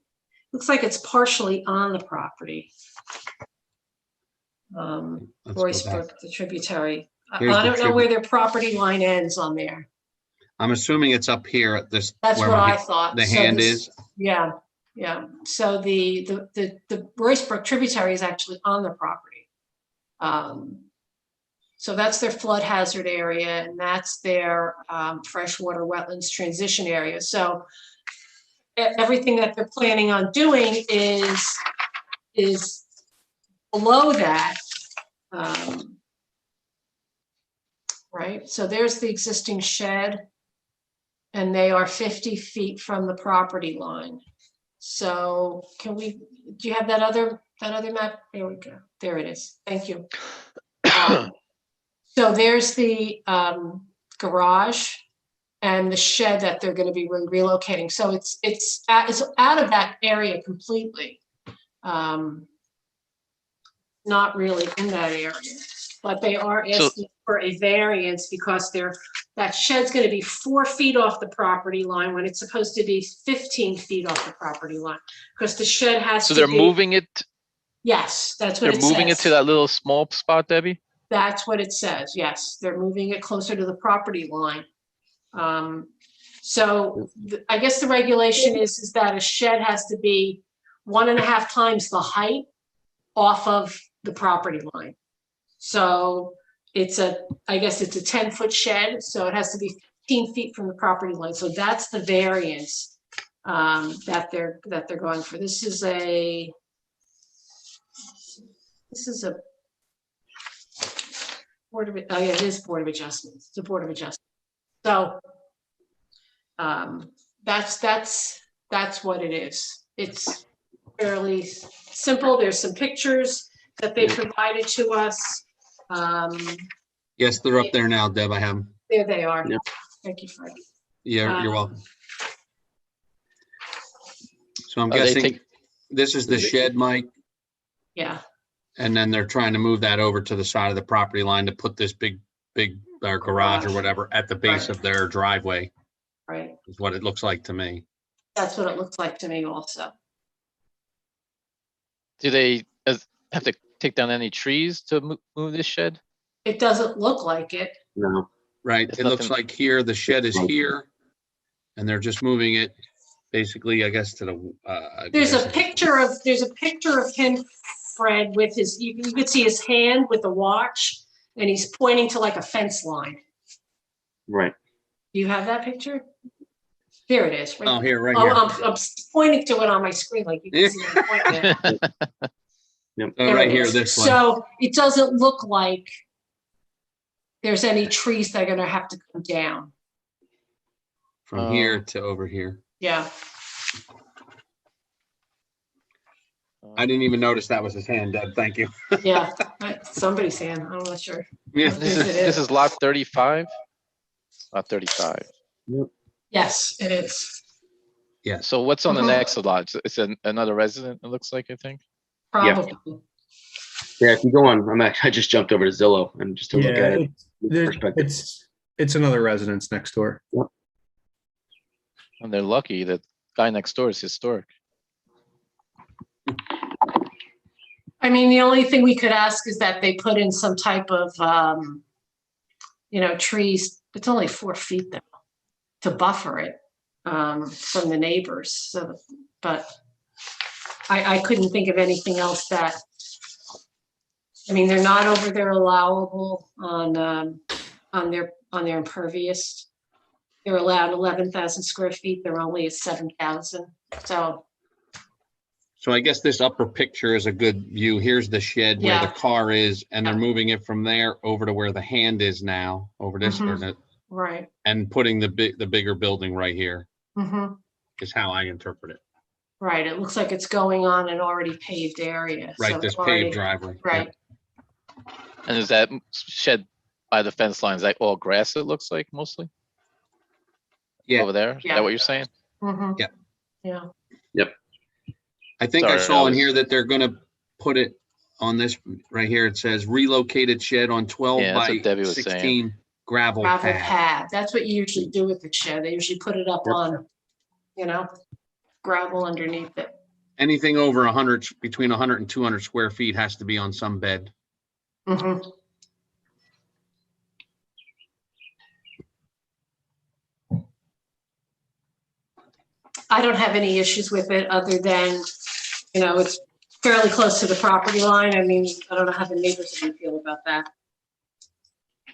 Looks like it's partially on the property. Let's go Royce back. Brook, the tributary. I Here's the don't know where their property line ends on there. I'm assuming it's up here at this. That's where what my- I thought. The So hand this- is. Yeah, yeah. So the Royce Brook tributary is actually on the property. So that's their flood hazard area and that's their freshwater wetlands transition area. So everything that they're planning on doing is below that. Right, so there's the existing shed. And they are 50 feet from the property line. So do you have that other map? There we go. There it is. Thank you. So there's the garage and the shed that they're going to be relocating. So it's out of that area completely. Not really in that area, but they are asking for a variance because that shed's going to be 4 feet off the property line when it's supposed to be 15 feet off the property line because the shed has to So they're be. moving it, Yes, that's what they're it moving it says. to that little small spot, Debbie? That's what it says. Yes, they're moving it closer to the property line. I guess the regulation is that a shed has to be 1.5 times the height off of the property line. So I guess it's a 10-foot shed, so it has to be 15 feet from the property line. So that's the variance that they're going for. This is a Board of, oh yeah, it is Board of Adjustments. It's a Board of Adjustments. So that's what it is. It's fairly simple. There's some pictures that they provided to us. Yes, they're up there now, Deb. I have them. There they are. Yeah. Thank you, Frank. Yeah, you're welcome. So I'm They guessing take- this is the shed, Mike, Yeah, and then they're trying to move that over to the side of the property line to put this big garage or whatever at the base of their driveway, right. is what it looks like to me. That's what it looks like to me also. Do they have to take down any trees to move this shed? It doesn't look like it. No. Right, It's it looks nothing- like here, the shed is here, and they're just moving it basically, I guess, to the. I There's guess a it's- picture of him, Fred, with you could see his hand with the watch and he's pointing to like a fence line. Right. Do you have that picture? There it is. Oh, here, right Oh, here. I'm pointing to it on my screen like you can see. I'm pointing at it. Yep. Oh, There right it here, is. this one. So it doesn't look like there's any trees that are gonna have to come down. From here to over here. Yeah, I didn't even notice that was his hand, Deb. Thank you. yeah. Somebody's saying, I'm not sure. Yeah. This is lot 35? Lot 35. Yes, it is. Yes. So what's on the Mhm. next lot? It's another resident, it looks like, I think. Yeah. Probably. Yeah, if you go on, I just jumped over to Zillow and just to look at it. Perspective. It's another residence next door. And they're lucky that guy next door is historic. I mean, the only thing we could ask is that they put in some type of, trees. It's only 4 feet though, to buffer it from the neighbors. So, but I couldn't think of anything else that, I mean, they're not over their allowable on their impervious. They're allowed 11,000 square feet. They're only at 7,000. So, So I guess this upper picture is a good view. Here's the shed where the Yeah. car is, and they're Yeah. moving it from there over to where the hand is now, over this, Mhm. right. and putting the bigger building right here hmm is how I interpret it. Right. It looks like it's going on an already paved area. so Right, it's this already- paved driveway. Right. And is that shed by the fence line, is that all grass it looks like mostly Yeah, over there? Is Yeah. that what you're saying? hmm Yeah. Yeah. I think I Sorry, saw I in was- here that they're gonna put it on this, right here, it says relocated shed on 12 Yeah, that's by what Debbie was saying. 16 gravel gravel pad. pad. That's what you usually do with the shed. They usually put it up Yep. on, gravel underneath it. Anything over 100, between 100 and 200 square feet has to be on some bed. Mhm. I don't have any issues with it other than, it's fairly close to the property line. I mean, I don't know how the neighbors are gonna feel about that.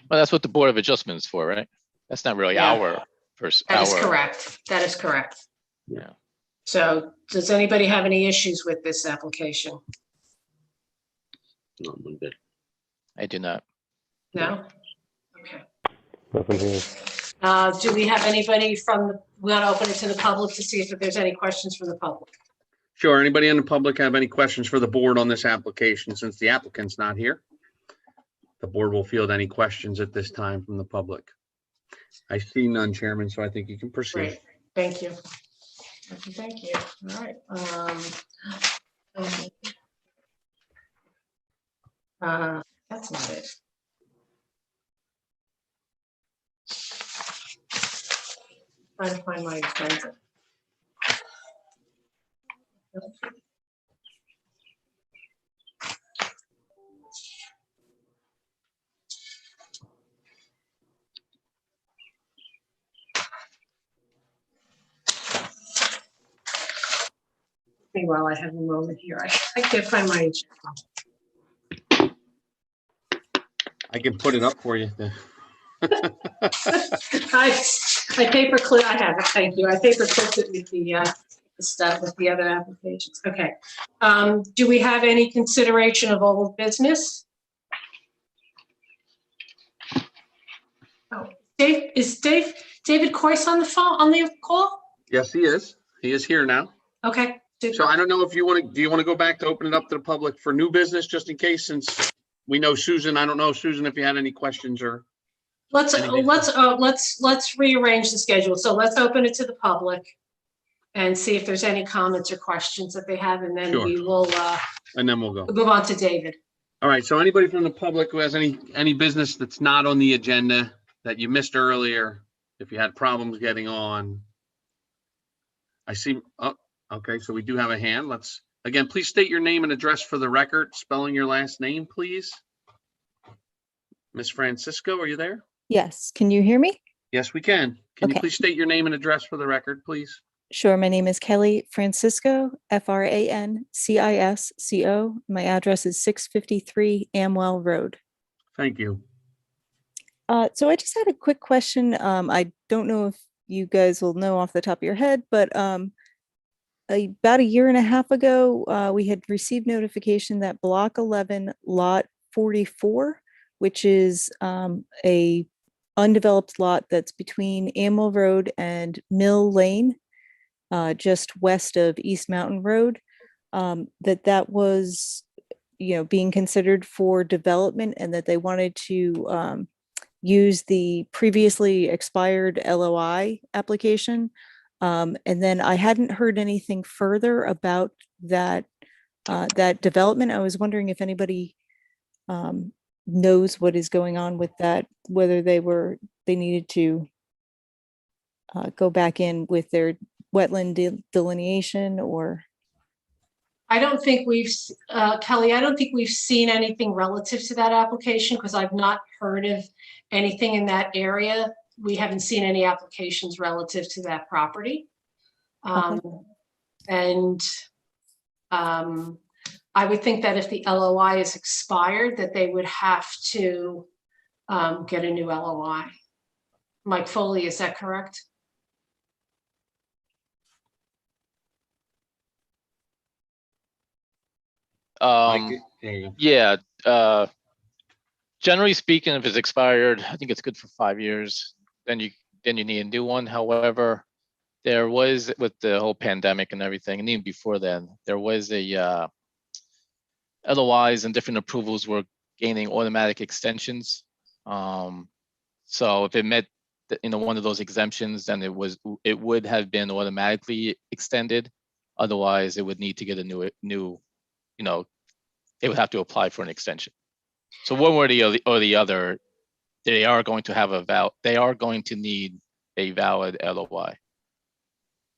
Well, that's what the Board of Adjustment is for, right? That's not really Yeah. our first. That is correct. That is correct. Yeah. So does anybody have any issues with this application? Not one bit. I do not. No? Okay. Nothing here. Do we have anybody we want to open it to the public to see if there's any questions from the public? Sure. Anybody in the public have any questions for the board on this application? Since the applicant's not here, the board will field any questions at this time from the public. I see none, Chairman, so I think you can proceed. Great, thank you. Thank you. All right. That's not it. Trying to find my extension. While I have a moment here, I can't find my agenda. I can put it up for you. I paper clip. I have it. Thank you. I paper clipped it with the stuff with the other applications. Okay. Do we have any consideration of old business? Oh, David Coyce on the phone on the call? Yes, he is. He is here now. Okay. So I don't know if do you want to go back to open it up to the public for new business, just in case, since we know Susan. I don't know, Susan, if you had any questions or. Let's rearrange the schedule. So let's open it to the public and see if there's any comments or questions that they have, and then Sure. we will And then we'll go. move on to David. All right. So anybody from the public who has any business that's not on the agenda that you missed earlier, if you had problems getting on. I see. Oh, okay. So we do have a hand. Again, please state your name and address for the record, spelling your last name, please. Miss Francisco, are you there? Yes, can you hear me? Yes, we can. Can you Okay. please state your name and address for the record, please? Sure, my name is Kelly Francisco, Francisco. My address is 653 Amwell Road. Thank you. So I just had a quick question. I don't know if you guys will know off the top of your head, but about a year and a half ago, we had received notification that Block 11, Lot 44, which is a undeveloped lot that's between Amwell Road and Mill Lane, just west of East Mountain Road, that was, being considered for development, and that they wanted to use the previously expired LOI application. And then I hadn't heard anything further about that development. I was wondering if anybody knows what is going on with that, whether they needed to go back in with their wetland delineation, or. I don't think Kelly, I don't think we've seen anything relative to that application, because I've not heard of anything in that area. We haven't seen any applications relative to that property. Okay. I would think that if the LOI is expired, that they would have to get a new LOI. Mike Foley, is that correct? Mike, there you go. Yeah. Generally speaking, if it's expired, I think it's good for 5 years. Then you need a new one. However, there was, with the whole pandemic and everything, and even before then, there was a LOIs and different approvals were gaining automatic extensions. So if it met one of those exemptions, then it would have been automatically extended. Otherwise, it would need to get a new, it would have to apply for an extension. So one way or the other, they are going to have they are going to need a valid LOI.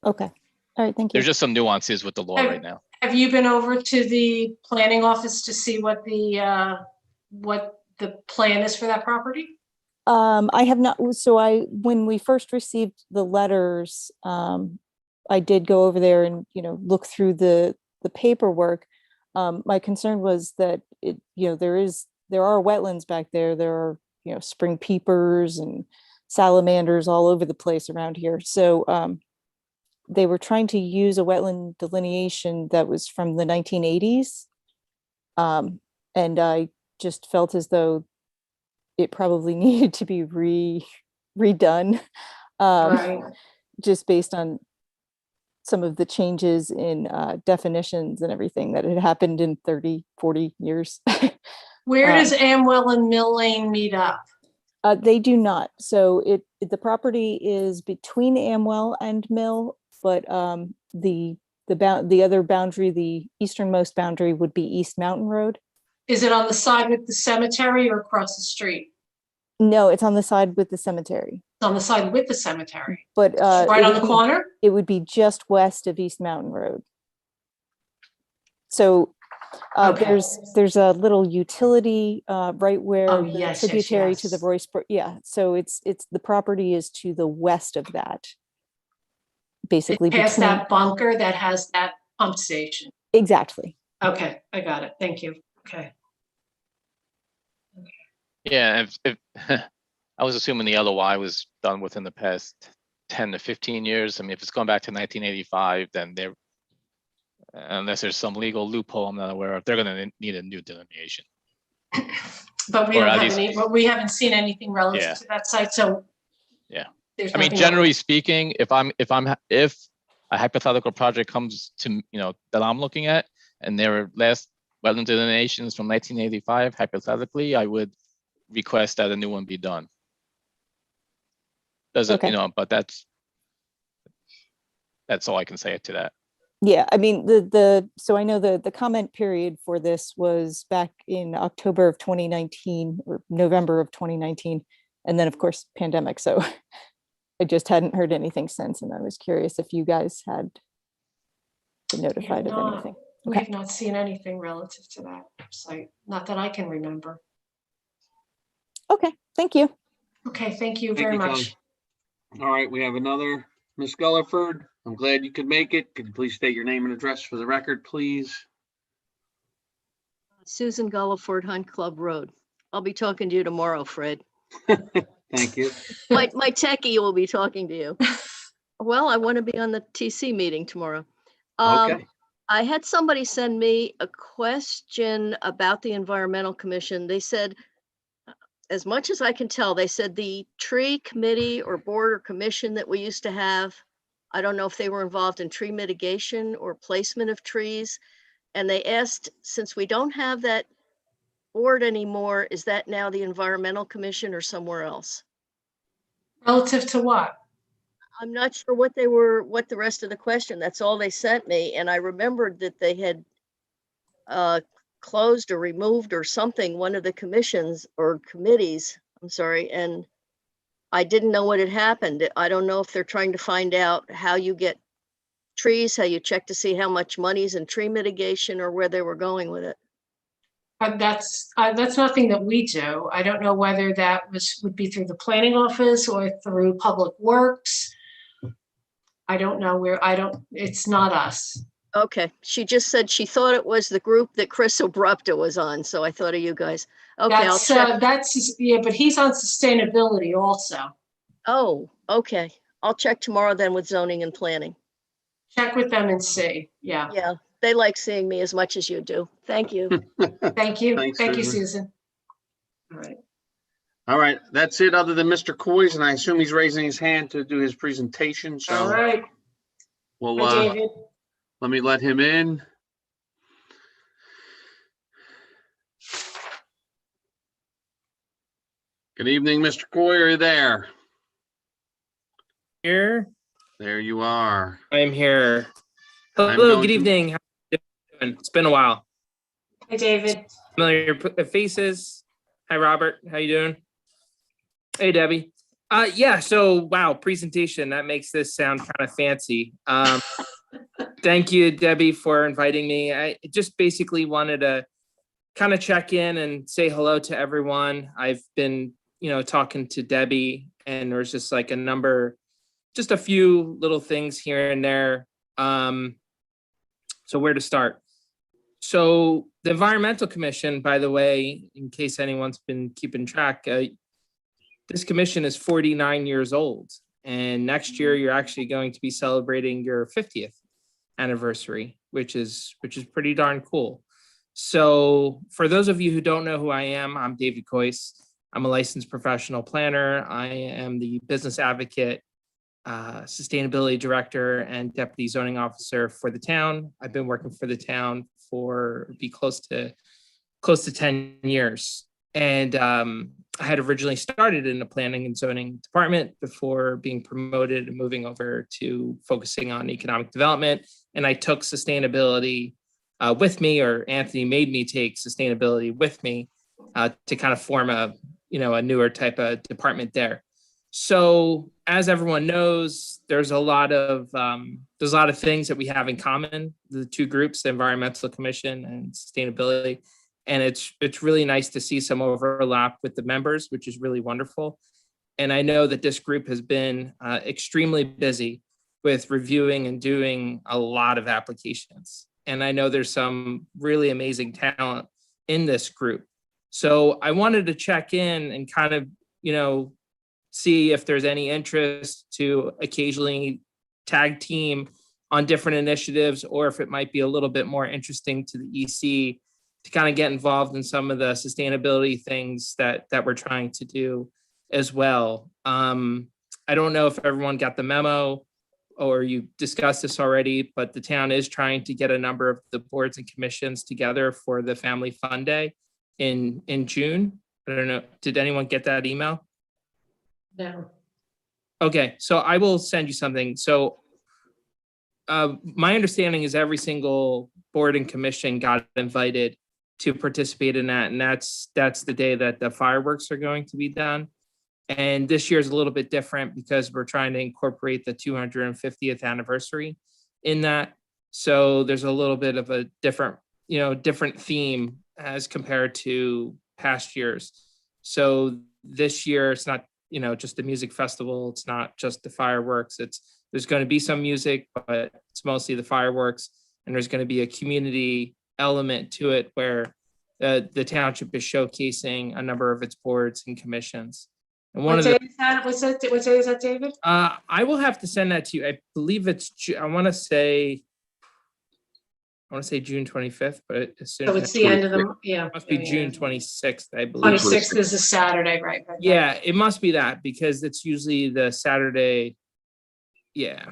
Okay. All right, thank you. There's just some nuances with the law right now. Have you been over to the planning office to see what the plan is for that property? I have not, so when we first received the letters, I did go over there and, look through the paperwork. My concern was that there are wetlands back there. There are, spring peepers and salamanders all over the place around here. So they were trying to use a wetland delineation that was from the 1980s. And I just felt as though it probably needed to be redone, Right. just based on some of the changes in definitions and everything that had happened in 30, 40 years. Where does Amwell and Mill Lane meet up? They do not. So the property is between Amwell and Mill, but the other boundary, the easternmost boundary, would be East Mountain Road. Is it on the side with the cemetery or across the street? No, it's on the side with the cemetery. It's on the side with the cemetery. But Right on the corner? It would be just west of East Mountain Road. So Okay. there's a little utility right where Oh, the yes, tributary yes, to the yes. Royce Brook. Yeah, so it's the property is to the west of that. Basically Past between, that bunker that has that pump station. exactly. Okay, I got it. Thank you. Okay. Yeah, if I was assuming the LOI was done within the past 10 to 15 years. I mean, if it's going back to 1985, then unless there's some legal loophole I'm not aware of, they're going to need a new delineation. But we Or don't at have least- but we haven't seen anything relative Yeah. to that site, so. Yeah. There's I mean, nothing generally speaking, if a hypothetical project comes to, that I'm looking at, and their last wetland delineation is from 1985, hypothetically, I would request that a new one be done. Doesn't, Okay. But that's all I can say to that. Yeah, I mean, so I know the comment period for this was back in October of 2019 or November of 2019. And then of course, pandemic. So I just hadn't heard anything since. And I was curious if you guys had been notified of not. anything. We Okay. have not seen anything relative to that site, not that I can remember. Okay, thank you. Okay, thank you Thank very you, much. Kelly. All right, we have another Ms. Gulliford. I'm glad you could make it. Could you please state your name and address for the record, please? Susan Gulliford, Hunt Club Road. I'll be talking to you tomorrow, Fred. Thank you. My techie will be talking to you. Well, I want to be on the TC meeting tomorrow. Okay. I had somebody send me a question about the Environmental Commission. They said, as much as I can tell, they said the tree committee or board or commission that we used to have, I don't know if they were involved in tree mitigation or placement of trees. And they asked, since we don't have that board anymore, is that now the Environmental Commission or somewhere else? Relative to what? I'm not sure what the rest of the question, that's all they sent me. And I remembered that they had closed or removed or something, one of the commissions or committees, I'm sorry, and I didn't know what had happened. I don't know if they're trying to find out how you get trees, how you check to see how much money's in tree mitigation or where they were going with it. That's nothing that we do. I don't know whether that would be through the planning office or through Public Works. I don't know it's not us. Okay, she just said she thought it was the group that Chris Abrupta was on, so I thought of you guys. Okay, I'll check. Yeah, but he's on sustainability also. Oh, okay. I'll check tomorrow then with zoning and planning. Check with them and see. Yeah. Yeah, they like seeing me as much as you do. Thank you. Thank you. Thanks, Thank you, Susan. Susan. All right. All right, that's it, other than Mr. Coy's, and I assume he's raising his hand to do his presentation, so. All right. Well, Hi, David. let me let him in. Good evening, Mr. Coy, are you there? Here. There you are. I am here. I'm Hello, going good to- evening. How you doing? It's been a while. Hi, David. Familiar faces. Hi, Robert. How you doing? Hey, Debbie. Yeah, so wow, presentation. That makes this sound kind of fancy. Thank you, Debbie, for inviting me. I just basically wanted to kind of check in and say hello to everyone. I've been, talking to Debbie, and there's just like just a few little things here and there. So where to start? So the Environmental Commission, by the way, in case anyone's been keeping track, this commission is 49 years old, and next year you're actually going to be celebrating your 50th anniversary, which is pretty darn cool. So for those of you who don't know who I am, I'm David Coyce. I'm a licensed professional planner. I am the business advocate, sustainability director, and deputy zoning officer for the town. I've been working for the town for close to 10 years. And I had originally started in the planning and zoning department before being promoted and moving over to focusing on economic development. And I took sustainability with me, or Anthony made me take sustainability with me to kind of form a newer type of department there. So as everyone knows, there's a lot of things that we have in common, the two groups, the Environmental Commission and sustainability. And it's really nice to see some overlap with the members, which is really wonderful. And I know that this group has been extremely busy with reviewing and doing a lot of applications. And I know there's some really amazing talent in this group. So I wanted to check in and kind of, see if there's any interest to occasionally tag team on different initiatives, or if it might be a little bit more interesting to the EC to kind of get involved in some of the sustainability things that we're trying to do as well. I don't know if everyone got the memo or you discussed this already, but the town is trying to get a number of the boards and commissions together for the Family Fun Day in June. I don't know, did anyone get that email? No. Okay, so I will send you something. So my understanding is every single board and commission got invited to participate in that. And that's the day that the fireworks are going to be done. And this year is a little bit different because we're trying to incorporate the 250th anniversary in that. So there's a little bit of a different theme as compared to past years. So this year it's not, just the music festival. It's not just the fireworks. There's going to be some music, but it's mostly the fireworks. And there's going to be a community element to it where the township is showcasing a number of its boards and commissions. And What day is that, David? I will have to send that to you. I believe it's, I want to say June 25th, but as soon So as it's the end of the, it must be June 26th, I believe. 26th is a Saturday, right? Yeah, it must be that because it's usually the Saturday. Yeah.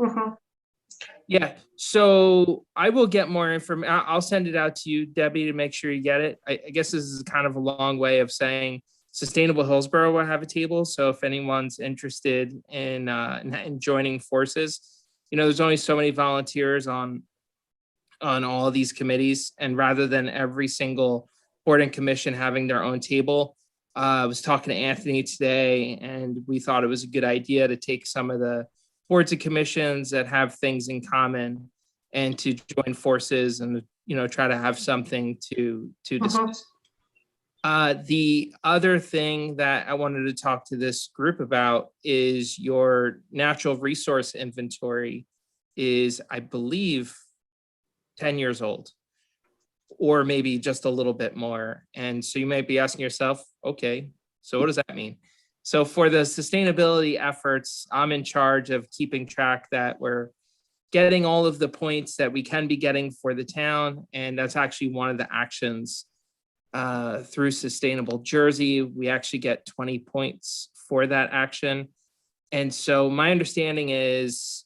Mhm. Yeah. So I will get more information. I'll send it out to you, Debbie, to make sure you get it. I guess this is kind of a long way of saying Sustainable Hillsborough will have a table. So if anyone's interested in joining forces, there's only so many volunteers on all of these committees, and rather than every single board and commission having their own table, I was talking to Anthony today, and we thought it was a good idea to take some of the boards and commissions that have things in common and to join forces and try to have something to discuss. The other thing that I wanted to talk to this group about is your natural resource inventory is, I believe, 10 years old, or maybe just a little bit more. And so you might be asking yourself, okay, so what does that mean? So for the sustainability efforts, I'm in charge of keeping track that we're getting all of the points that we can be getting for the town. And that's actually one of the actions through Sustainable Jersey. We actually get 20 points for that action. And so my understanding is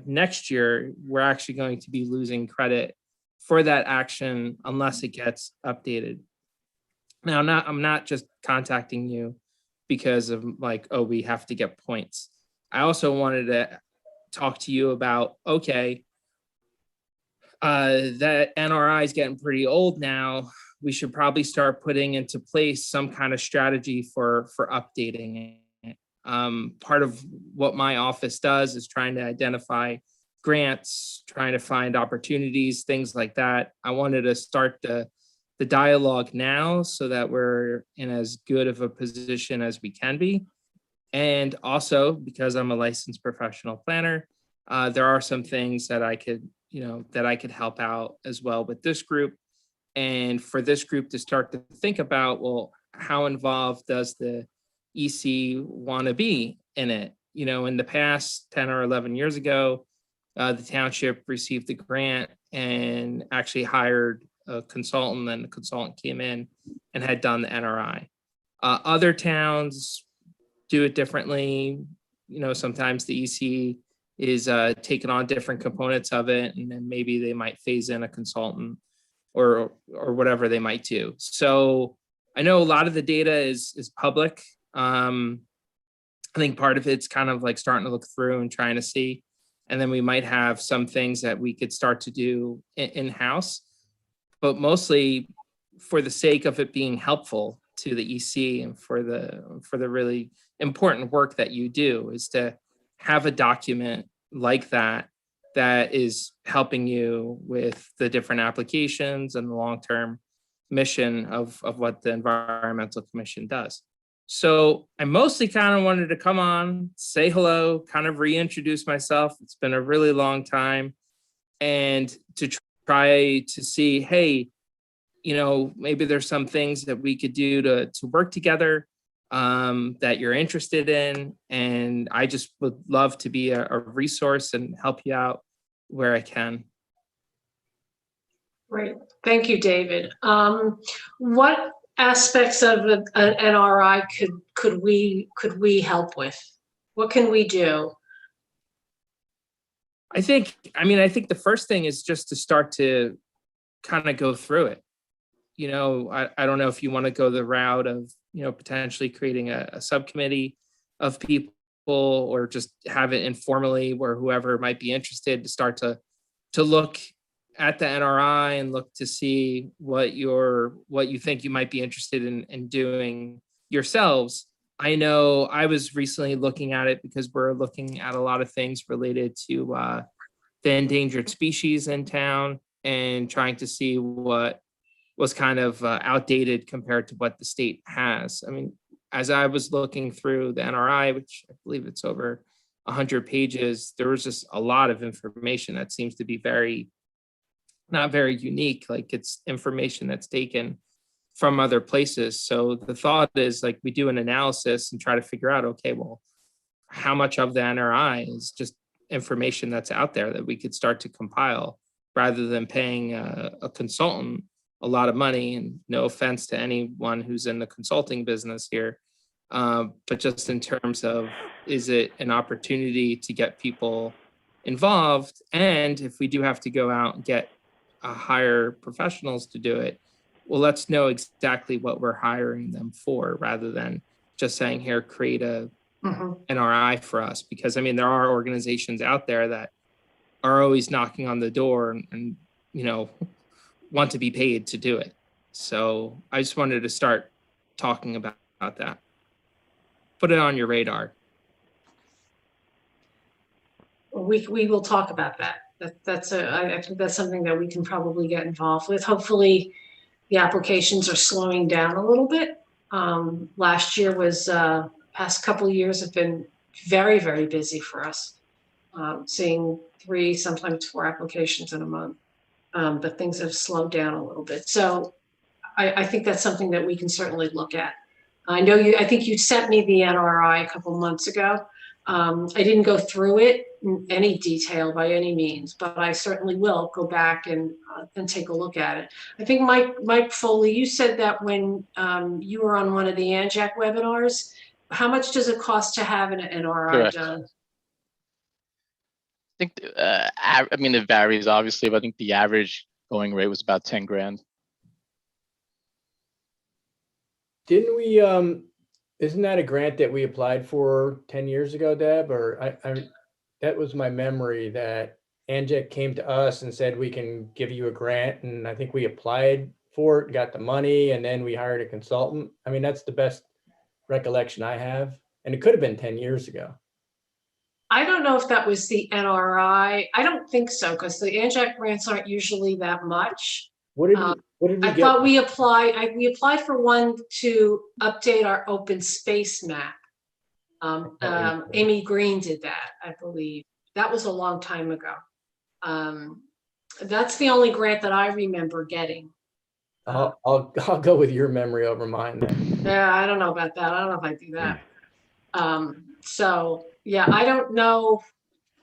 next year, we're actually going to be losing credit for that action unless it gets updated. Now, I'm not just contacting you because of we have to get points. I also wanted to talk to you about, okay, that NRI is getting pretty old now. we should probably start putting into place some kind of strategy for updating it. Part of what my office does is trying to identify grants, trying to find opportunities, things like that. I wanted to start the dialogue now so that we're in as good of a position as we can be. And also, because I'm a licensed professional planner, there are some things that I could, that I could help out as well with this group. And for this group to start to think about, well, how involved does the EC want to be in it? In the past 10 or 11 years ago, the township received a grant and actually hired a consultant, and the consultant came in and had done the NRI. Other towns do it differently. Sometimes the EC is taking on different components of it, and then maybe they might phase in a consultant or whatever they might do. So I know a lot of the data is public. I think part of it's kind of like starting to look through and trying to see, and then we might have some things that we could start to do in-house, but mostly for the sake of it being helpful to the EC and for the really important work that you do, is to have a document like that is helping you with the different applications and the long-term mission of what the Environmental Commission does. So I mostly kind of wanted to come on, say hello, kind of reintroduce myself. It's been a really long time, and to try to see, hey, maybe there's some things that we could do to work together that you're interested in. And I just would love to be a resource and help you out where I can. Great. Thank you, David. What aspects of an NRI could we help with? What can we do? I think the first thing is just to start to kind of go through it. I don't know if you want to go the route of, potentially creating a subcommittee of people, or just have it informally where whoever might be interested to start to look at the NRI and look to see what you think you might be interested in doing yourselves. I know I was recently looking at it because we're looking at a lot of things related to the endangered species in town and trying to see what was kind of outdated compared to what the state has. I mean, as I was looking through the NRI, which I believe it's over 100 pages, there was just a lot of information that seems to be not very unique. Like, it's information that's taken from other places. So the thought is, like, we do an analysis and try to figure out, okay, well, how much of the NRI is just information that's out there that we could start to compile, rather than paying a consultant a lot of money. And no offense to anyone who's in the consulting business here, but just in terms of, is it an opportunity to get people involved? And if we do have to go out and get hire professionals to do it, well, let's know exactly what we're hiring them for, rather than just saying, here, create a NRI for us. Because there are organizations out there that are always knocking on the door and want to be paid to do it. So I just wanted to start talking about that. Put it on your radar. We will talk about that. I think that's something that we can probably get involved with. Hopefully the applications are slowing down a little bit. Last year was, past couple of years have been very, very busy for us. Seeing 3, sometimes 4 applications in a month. But things have slowed down a little bit. So I think that's something that we can certainly look at. I think you sent me the NRI a couple months ago. I didn't go through it in any detail by any means, but I certainly will go back and take a look at it. I think Mike Foley, you said that when you were on one of the ANJAC webinars, how much does it cost to have an NRI done? I think, it varies obviously, but I think the average going rate was about 10 grand. Didn't we, isn't that a grant that we applied for 10 years ago, Deb? Or that was my memory, that ANJAC came to us and said, we can give you a grant. And I think we applied for it, got the money, and then we hired a consultant. I mean, that's the best recollection I have. And it could have been 10 years ago. I don't know if that was the NRI. I don't think so, because the ANJAC grants aren't usually that much. What did we I get? thought we applied for one to update our open space map. Amy Green did that, I believe. That was a long time ago. That's the only grant that I remember getting. I'll go with your memory over mine then. Yeah, I don't know about that. I don't know if I do that. So yeah, I don't know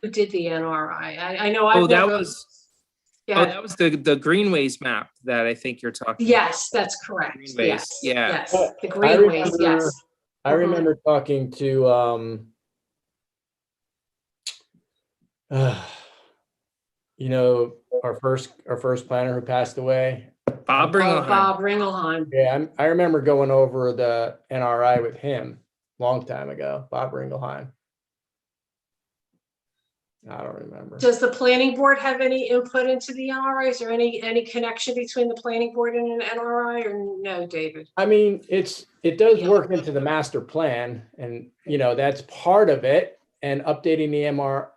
who did the NRI. I know I. Oh, that was. Yeah. Oh, that was the greenways map that I think you're talking. Yes, that's correct. Greenways, Yes, yeah. yes, the greenways. Yes. I remember talking to you know, our first planner who passed away. Bob Ringelheim. Bob Ringelheim. Yeah, I remember going over the NRI with him long time ago. Bob Ringelheim. I don't remember. Does the planning board have any input into the NRI? Is there any connection between the planning board and an NRI, or no, David? I mean, it does work into the master plan, and you know, that's part of it. And updating the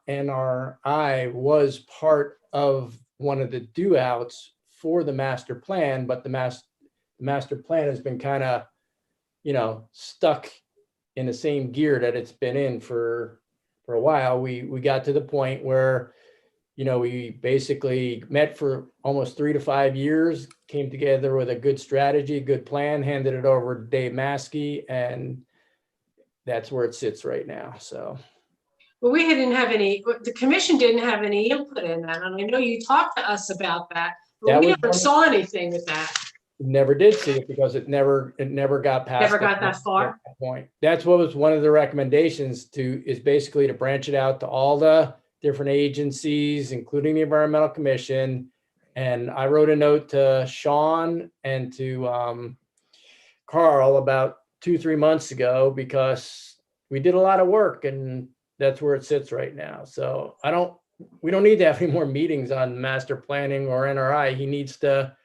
NRI was part of one of the do outs for the master plan, but the master plan has been kind of, you know, stuck in the same gear that it's been in for a while. We got to the point where, you know, we basically met for almost 3 to 5 years, came together with a good strategy, good plan, handed it over to Dave Maskey, and that's where it sits right now. So. Well, we didn't have any, the commission didn't have any input in that. And I know you talked to us about that, but we never saw anything with that. Never did see it because it never got past. Never got that far. Point. That's what was one of the recommendations is basically to branch it out to all the different agencies, including the Environmental Commission. And I wrote a note to Sean and to Carl about 2-3 months ago, because we did a lot of work, and that's where it sits right now. So we don't need to have any more meetings on master planning or NRI. He needs to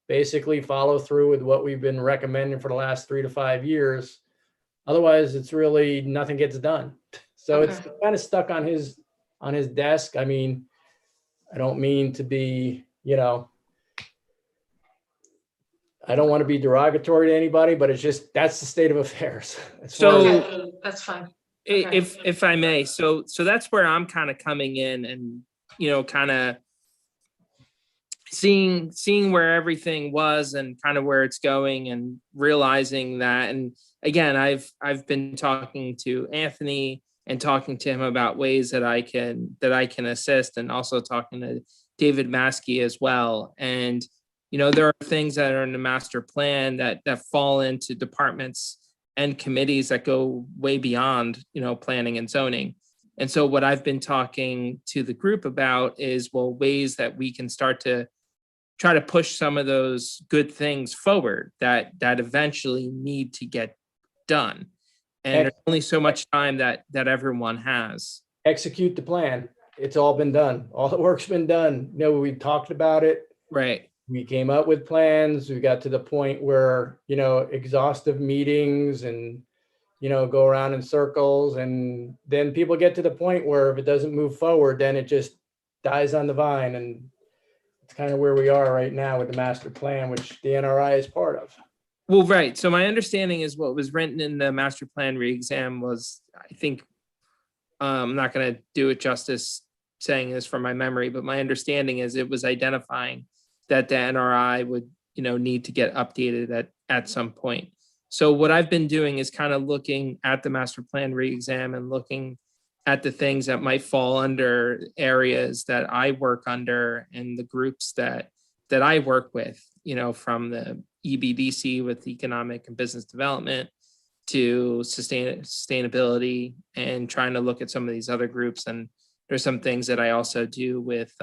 basically follow through with what we've been recommending for the last 3 to 5 years. Otherwise, it's really nothing gets done. So It's kind of stuck on his desk. I mean, I don't mean to be, you know, I don't want to be derogatory to anybody, but it's just, that's the state of affairs. So that's fine. If I may, so that's where I'm kind of coming in, and you know, kind of seeing where everything was and kind of where it's going, and realizing that. And again, I've been talking to Anthony and talking to him about ways that I can assist, and also talking to David Maskey as well. And you know, there are things that are in the master plan that fall into departments and committees that go way beyond, you know, planning and zoning. And so what I've been talking to the group about is, well, ways that we can start to try to push some of those good things forward that eventually need to get done. And there's only so much time that everyone has. Execute the plan. It's all been done. All the work's been done. You know, we talked about it. Right. We came up with plans. We got to the point where, you know, exhaustive meetings and, you know, go around in circles. And then people get to the point where if it doesn't move forward, then it just dies on the vine. And it's kind of where we are right now with the master plan, which the NRI is part of. Well, right. So my understanding is what was written in the master plan re-exam was, I think, I'm not going to do it justice saying this from my memory, but my understanding is it was identifying that the NRI would, you know, need to get updated at some point. So what I've been doing is kind of looking at the master plan re-exam and looking at the things that might fall under areas that I work under and the groups that I work with, you know, from the EBDC with economic and business development to sustainability, and trying to look at some of these other groups. And there's some things that I also do with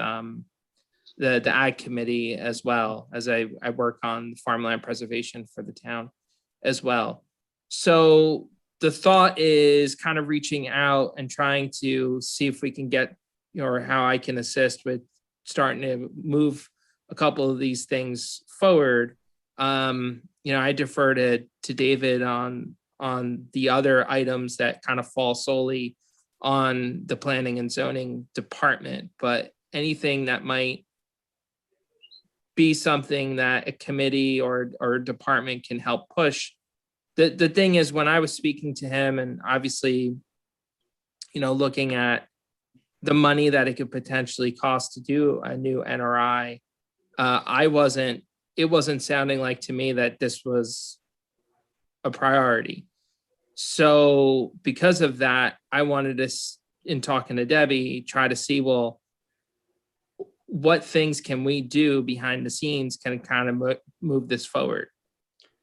the ag committee, as well as I work on farmland preservation for the town as well. So the thought is kind of reaching out and trying to see if we can get, or how I can assist with starting to move a couple of these things forward. You know, I defer to David on the other items that kind of fall solely on the planning and zoning department, but anything that might be something that a committee or department can help push. The thing is, when I was speaking to him, and obviously, you know, looking at the money that it could potentially cost to do a new NRI, it wasn't sounding like to me that this was a priority. So because of that, I wanted to, in talking to Debbie, try to see, well, what things can we do behind the scenes can kind of move this forward?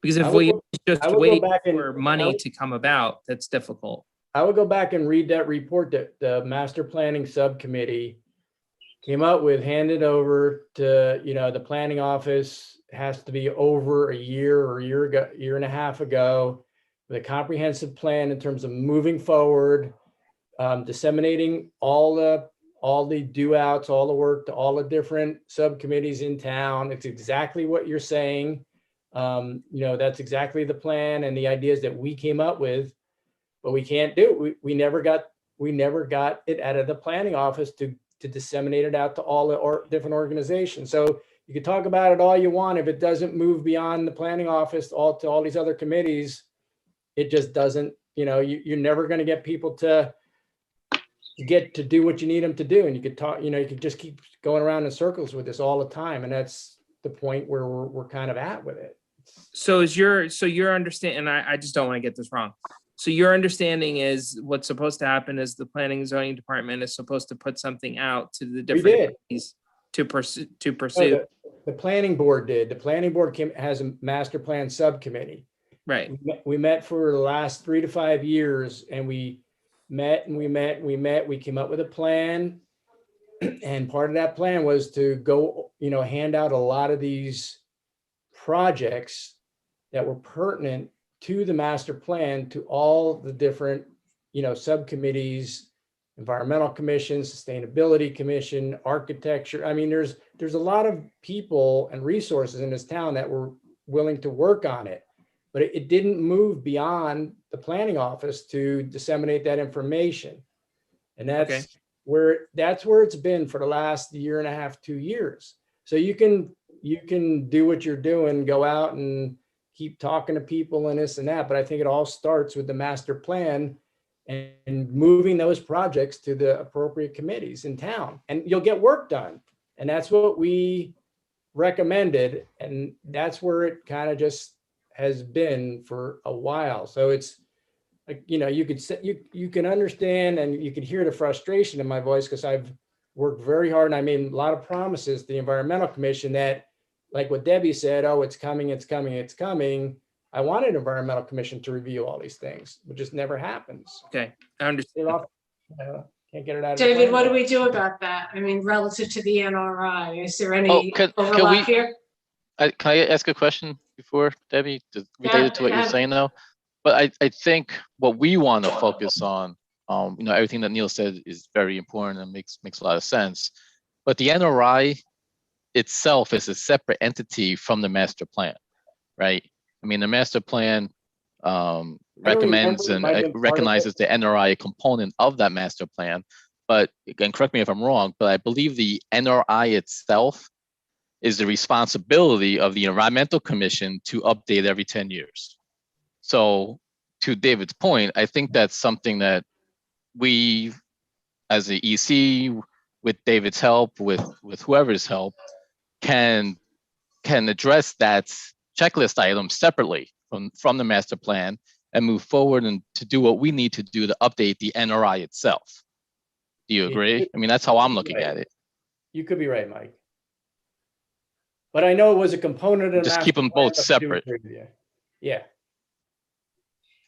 Because if we just wait for money to come about, that's difficult. I would go back and read that report that the master planning subcommittee came up with, handed over to, you know, the planning office. Has to be over a year or year and a half ago, with a comprehensive plan in terms of moving forward, disseminating all the do outs, all the work to all the different subcommittees in town. It's exactly what you're saying. You know, that's exactly the plan and the ideas that we came up with, but we can't do it. We never got it out of the planning office to disseminate it out to all the different organizations. So you can talk about it all you want. If it doesn't move beyond the planning office to all these other committees, it just doesn't, you know, you're never going to get people to get to do what you need them to do. And you could talk, you know, you could just keep going around in circles with this all the time. And that's the point where we're kind of at with it. So your understanding, and I just don't want to get this wrong. So your understanding is what's supposed to happen is the planning and zoning department is supposed to put something out to the different committees to pursue. The planning board did. The planning board has a master plan subcommittee. Right. We met for the last 3 to 5 years, and we met and we met and we met. We came up with a plan, and part of that plan was to go, you know, hand out a lot of these projects that were pertinent to the master plan to all the different, you know, subcommittees, environmental commission, sustainability commission, architecture. I mean, there's a lot of people and resources in this town that were willing to work on it, but it didn't move beyond the planning office to disseminate that information. And that's where it's been for the last year and a half, 2 years. So you can do what you're doing, go out and keep talking to people and this and that. But I think it all starts with the master plan and moving those projects to the appropriate committees in town, and you'll get work done. And that's what we recommended. And that's where it kind of just has been for a while. So it's like, you know, you can understand and you can hear the frustration in my voice, because I've worked very hard and I made a lot of promises to the Environmental Commission that, like what Debbie said, oh, it's coming, it's coming, it's coming. I wanted Environmental Commission to review all these things, but just never happens. Okay, I understand. Can't get it out. David, what do we do about that? I mean, relative to the NRI, is there any overlap here? Can I ask a question before, Debbie, related to what you're saying though? But I think what we want to focus on, you know, everything that Neil said is very important and makes a lot of sense. But the NRI itself is a separate entity from the master plan, right? I mean, the master plan recommends and recognizes the NRI component of that master plan. But again, correct me if I'm wrong, but I believe the NRI itself is the responsibility of the Environmental Commission to update every 10 years. So to David's point, I think that's something that we, as the EC, with David's help, with whoever's help, can address that checklist item separately from the master plan and move forward and to do what we need to do to update the NRI itself. Do you agree? I mean, that's how I'm looking at it. You could be right, Mike. But I know it was a component of just keep them both separate. Yeah.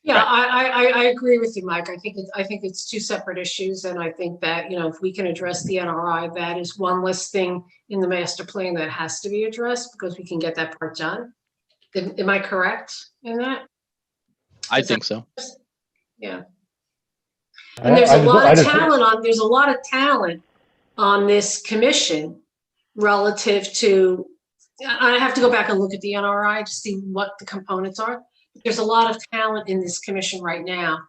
Yeah, right. I agree with you, Mike. I think it's two separate issues, and I think that, you know, if we can address the NRI, that is one less thing in the master plan that has to be addressed, because we can get that part done. Am I correct in that? I think so. Yeah. And there's a lot of talent on this commission relative to I have to go back and look at the NRI to see what the components are. There's a lot of talent in this commission right now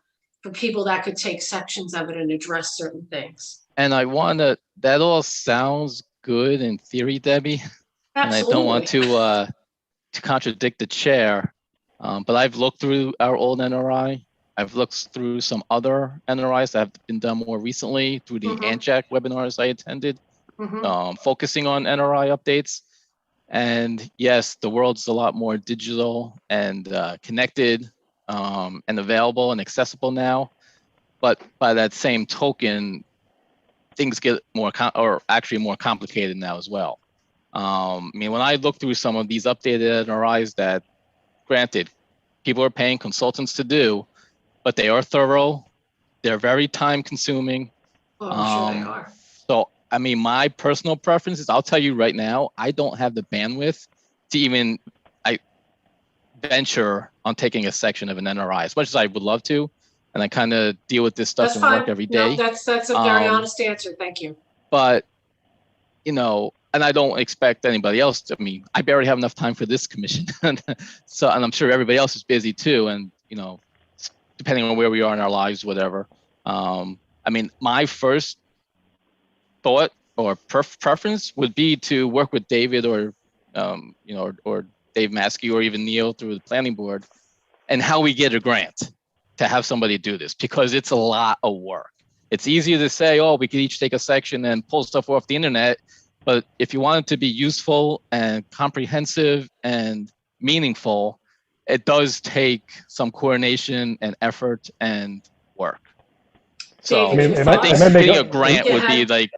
for people that could take sections of it and address certain things. And that all sounds good in theory, Debbie. And I don't want to contradict the chair, but I've looked through our old NRI. I've looked through some other NRIs that have been done more recently through the ANJAC webinars I attended, focusing on NRI updates. And yes, the world's a lot more digital and connected and available and accessible now. But by that same token, things get more complicated now as well. I mean, when I look through some of these updated NRIs that, granted, people are paying consultants to do, but they are thorough. They're very time consuming. Oh, I'm sure they are. So, I mean, my personal preference is, I'll tell you right now, I don't have the bandwidth to even venture on taking a section of an NRI, as much as I would love to. And I kind of deal with this stuff That's in fine. work every No, day. that's a very honest answer. Thank you. But, you know, and I don't expect anybody else to, I mean, I barely have enough time for this commission. So, and I'm sure everybody else is busy too. And, you know, depending on where we are in our lives, whatever. I mean, my first thought or preference would be to work with David or, you know, or Dave Maskey or even Neil through the planning board, and how we get a grant to have somebody do this, because it's a lot of work. It's easier to say, oh, we could each take a section and pull stuff off the internet. But if you want it to be useful and comprehensive and meaningful, it does take some coordination and effort and work. So David, I think getting a grant would be like.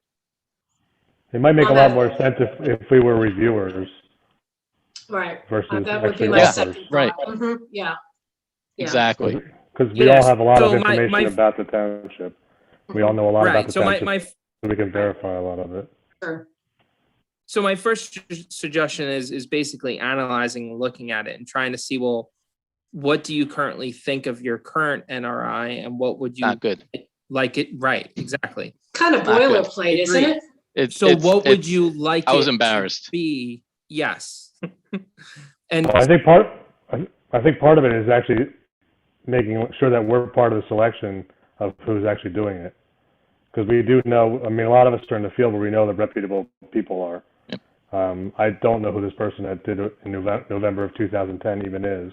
It might make a lot more sense if we were reviewers. Right. Versus That would be actually my authors. second Right. thought. Yeah. Exactly. Because we all have a lot of information my about the township. We all know a lot about the so township. So we can verify a lot of it. Sure. So my first suggestion is basically analyzing and looking at it and trying to see, well, what do you currently think of your current NRI, and what would you Not good. like it? Right, exactly. Kind of boilerplate, isn't it? So what would you like? I was it embarrassed. to be? Yes. And I think part of it is actually making sure that we're part of the selection of who's actually doing it. Because we do know, I mean, a lot of us are in the field where we know that reputable people are. Yep. I don't know who this person that did it in November of 2010 even is,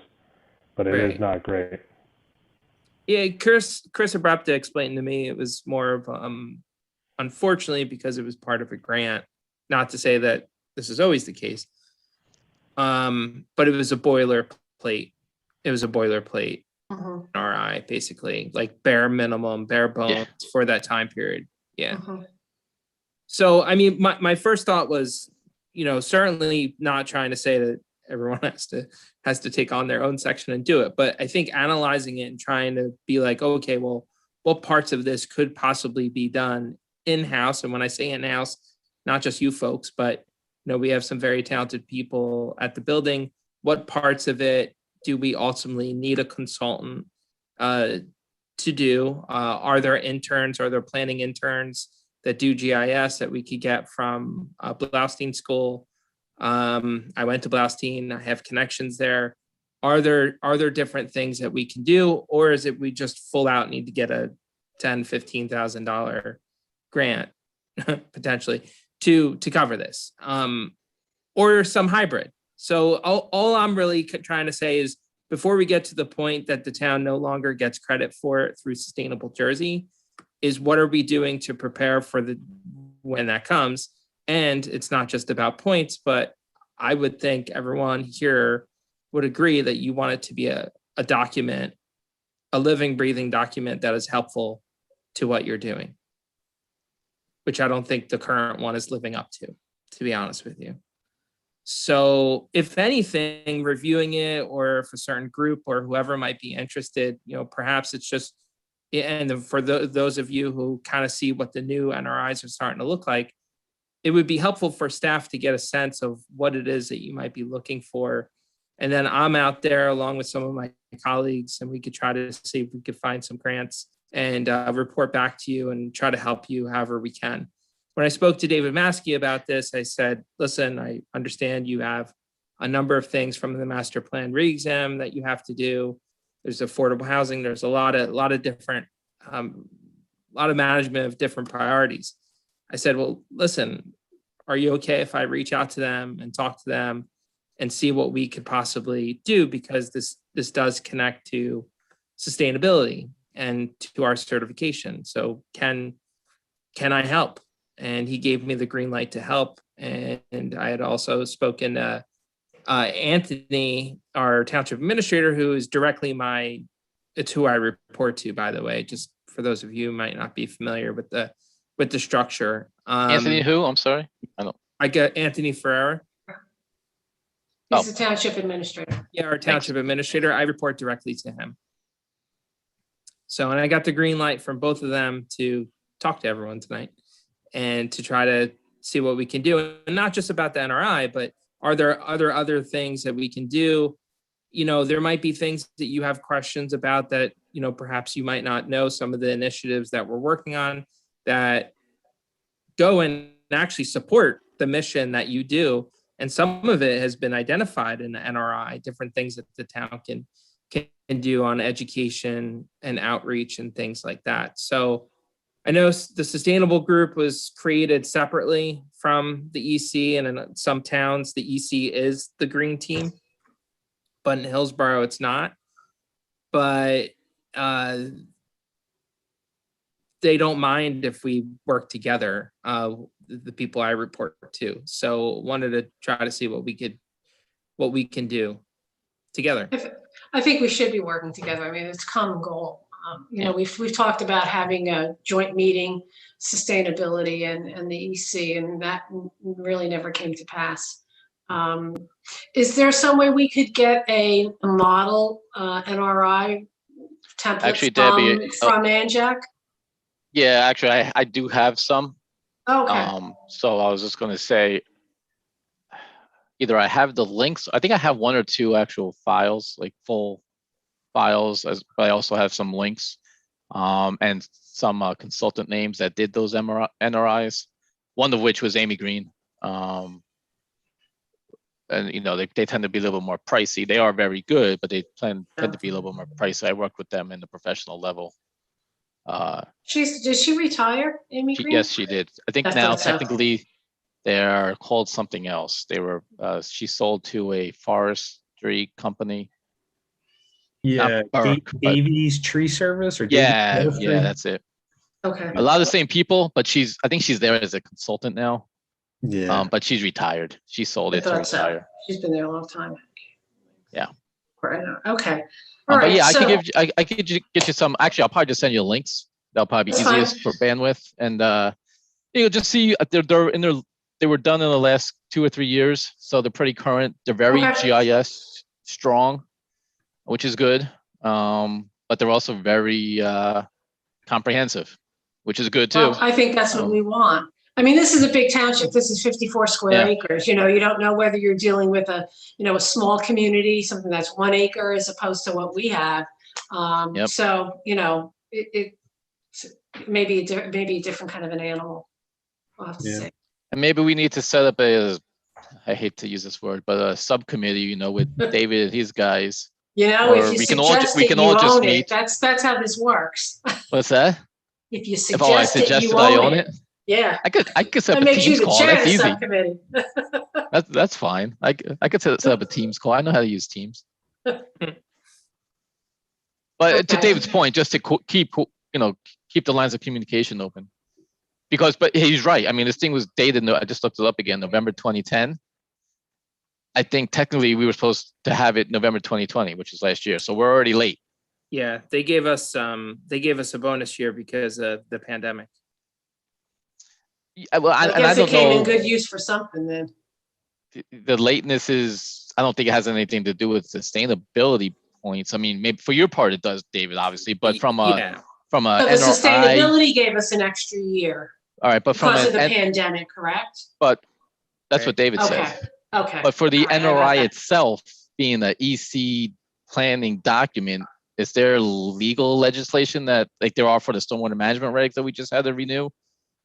but it is not great. Yeah, Chris Abrupta explained to me it was more of, unfortunately, because it was part of a grant, not to say that this is always the case, but it was a boilerplate. It was a boilerplate RI, basically, like bare minimum, bare bones for that time period. Yeah. So, I mean, my first thought was, you know, certainly not trying to say that everyone has to take on their own section and do it, but I think analyzing it and trying to be like, okay, well, what parts of this could possibly be done in-house? And when I say in-house, not just you folks, but, you know, we have some very talented people at the building. What parts of it do we ultimately need a consultant to do? Are there interns? Are there planning interns that do GIS that we could get from Blaustein School? I went to Blaustein. I have connections there. Are there different things that we can do, or is it we just full out need to get a $10,000-$15,000 grant potentially to cover this, or some hybrid? So all I'm really trying to say is, before we get to the point that the town no longer gets credit for it through Sustainable Jersey, is what are we doing to prepare for when that comes? And it's not just about points, but I would think everyone here would agree that you want it to be a document, a living, breathing document that is helpful to what you're doing, which I don't think the current one is living up to be honest with you. So if anything, reviewing it, or if a certain group or whoever might be interested, you know, perhaps it's just, and for those of you who kind of see what the new NRIs are starting to look like, it would be helpful for staff to get a sense of what it is that you might be looking for. And then I'm out there along with some of my colleagues, and we could try to see if we could find some grants and report back to you and try to help you however we can. when I spoke to David Maskey about this, I said, listen, I understand you have a number of things from the master plan re-exam that you have to do. There's affordable housing. There's a lot of different, a lot of management of different priorities. I said, well, listen, are you okay if I reach out to them and talk to them and see what we could possibly do? Because this does connect to sustainability and to our certification. So can I help? And he gave me the green light to help. And I had also spoken to Anthony, our township administrator, who is directly it's who I report to, by the way, just for those of you who might not be familiar with the structure. Anthony who? I'm sorry. I got Anthony Ferreira. He's the township administrator. Yeah, our township administrator. I report directly to him. So, and I got the green light from both of them to talk to everyone tonight and to try to see what we can do. And not just about the NRI, but are there other things that we can do? You know, there might be things that you have questions about that, you know, perhaps you might not know some of the initiatives that we're working on that go and actually support the mission that you do. And some of it has been identified in the NRI, different things that the town can do on education and outreach and things like that. So I know the sustainable group was created separately from the EC, and in some towns, the EC is the green team, but in Hillsborough, it's not. But they don't mind if we work together, the people I report to. So wanted to try to see what we can do together. I think we should be working together. I mean, it's a common goal. You know, we've talked about having a joint meeting, sustainability and the EC, and that really never came to pass. Is there some way we could get a model NRI template Actually, Debbie, from Anjac? Yeah, actually, I do have some. Okay. So I was just going to say, either I have the links. I think I have one or two actual files, like full files, but I also have some links and some consultant names that did those NRIs, one of which was Amy Green. And, you know, they tend to be a little more pricey. They are very good, but they tend to be a little bit more pricey. I work with them in the professional level. Did she retire, Amy Green? Yes, she did. I think now technically they're called something else. They were, she sold to a forestry company. Yeah, Davies Tree Service or yeah, that's it. Okay. A lot of the same people, but I think she's there as a consultant now. Yeah. But she's retired. She sold it to retire. She's been there a long time. Yeah. Okay. All right. But yeah, I could get you some. Actually, I'll probably just send you links. That'll probably be easiest for bandwidth. And you know, just see they were done in the last 2 or 3 years, so they're pretty current. They're very GIS strong, which is good. But they're also very comprehensive, which is good too. Well, I think that's what we want. I mean, this is a big township. This is 54 square acres. You know, you don't know whether you're dealing with a small community, something that's 1 acre as opposed to what we have. So, you know, it may be a different kind of an animal. We'll have to see. And maybe we need to set up I hate to use this word, but a subcommittee, you know, with David and his guys. You know, if you suggest we can all just meet. That's how this works. What's that? If you suggest you own it. Yeah. I could set up a Teams call. That's easy. That's fine. I could set up a Teams call. I know how to use Teams. But to David's point, just to keep the lines of communication open, but he's right. I mean, this thing was dated. I just looked it up again, November 2010. I think technically we were supposed to have it November 2020, which is last year. So we're already late. Yeah, they gave us a bonus year because of the pandemic. Well, I guess it came in good use for something then. The lateness I don't think it has anything to do with sustainability points. I mean, maybe for your part it does, David, obviously, but but the sustainability gave us an extra year. All right, but because of the pandemic, correct? But that's what David said. Okay. But for the NRI itself being the EC planning document, is there legal legislation that like there are for the stormwater management regs that we just had to renew?